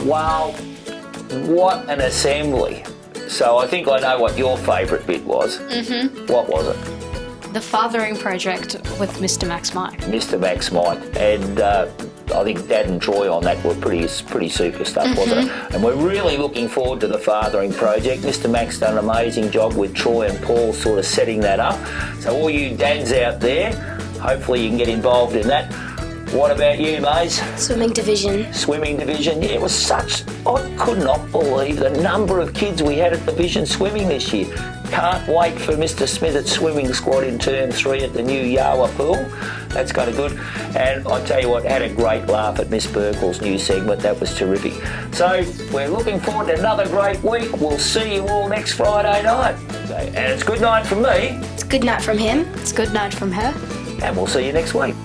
Well, what an assembly. So I think I know what your favourite bit was. Mm-hmm. What was it? The fathering project with Mr. Max Mike. Mr. Max Mike. And I think Dad and Troy on that were pretty super stuff, wasn't it? And we're really looking forward to the fathering project. Mr. Max done an amazing job with Troy and Paul sort of setting that up. So all you dads out there, hopefully you can get involved in that. What about you, Maze? Swimming division. Swimming division, yeah, it was such... I could not believe the number of kids we had at Division Swimming this year. Can't wait for Mr. Smith's swimming squad in Term 3 at the new Yawa pool. That's kind of good. And I tell you what, had a great laugh at Miss Burkle's new segment. That was terrific. So we're looking forward to another great week. We'll see you all next Friday night. And it's good night from me. It's good night from him. It's good night from her. And we'll see you next week.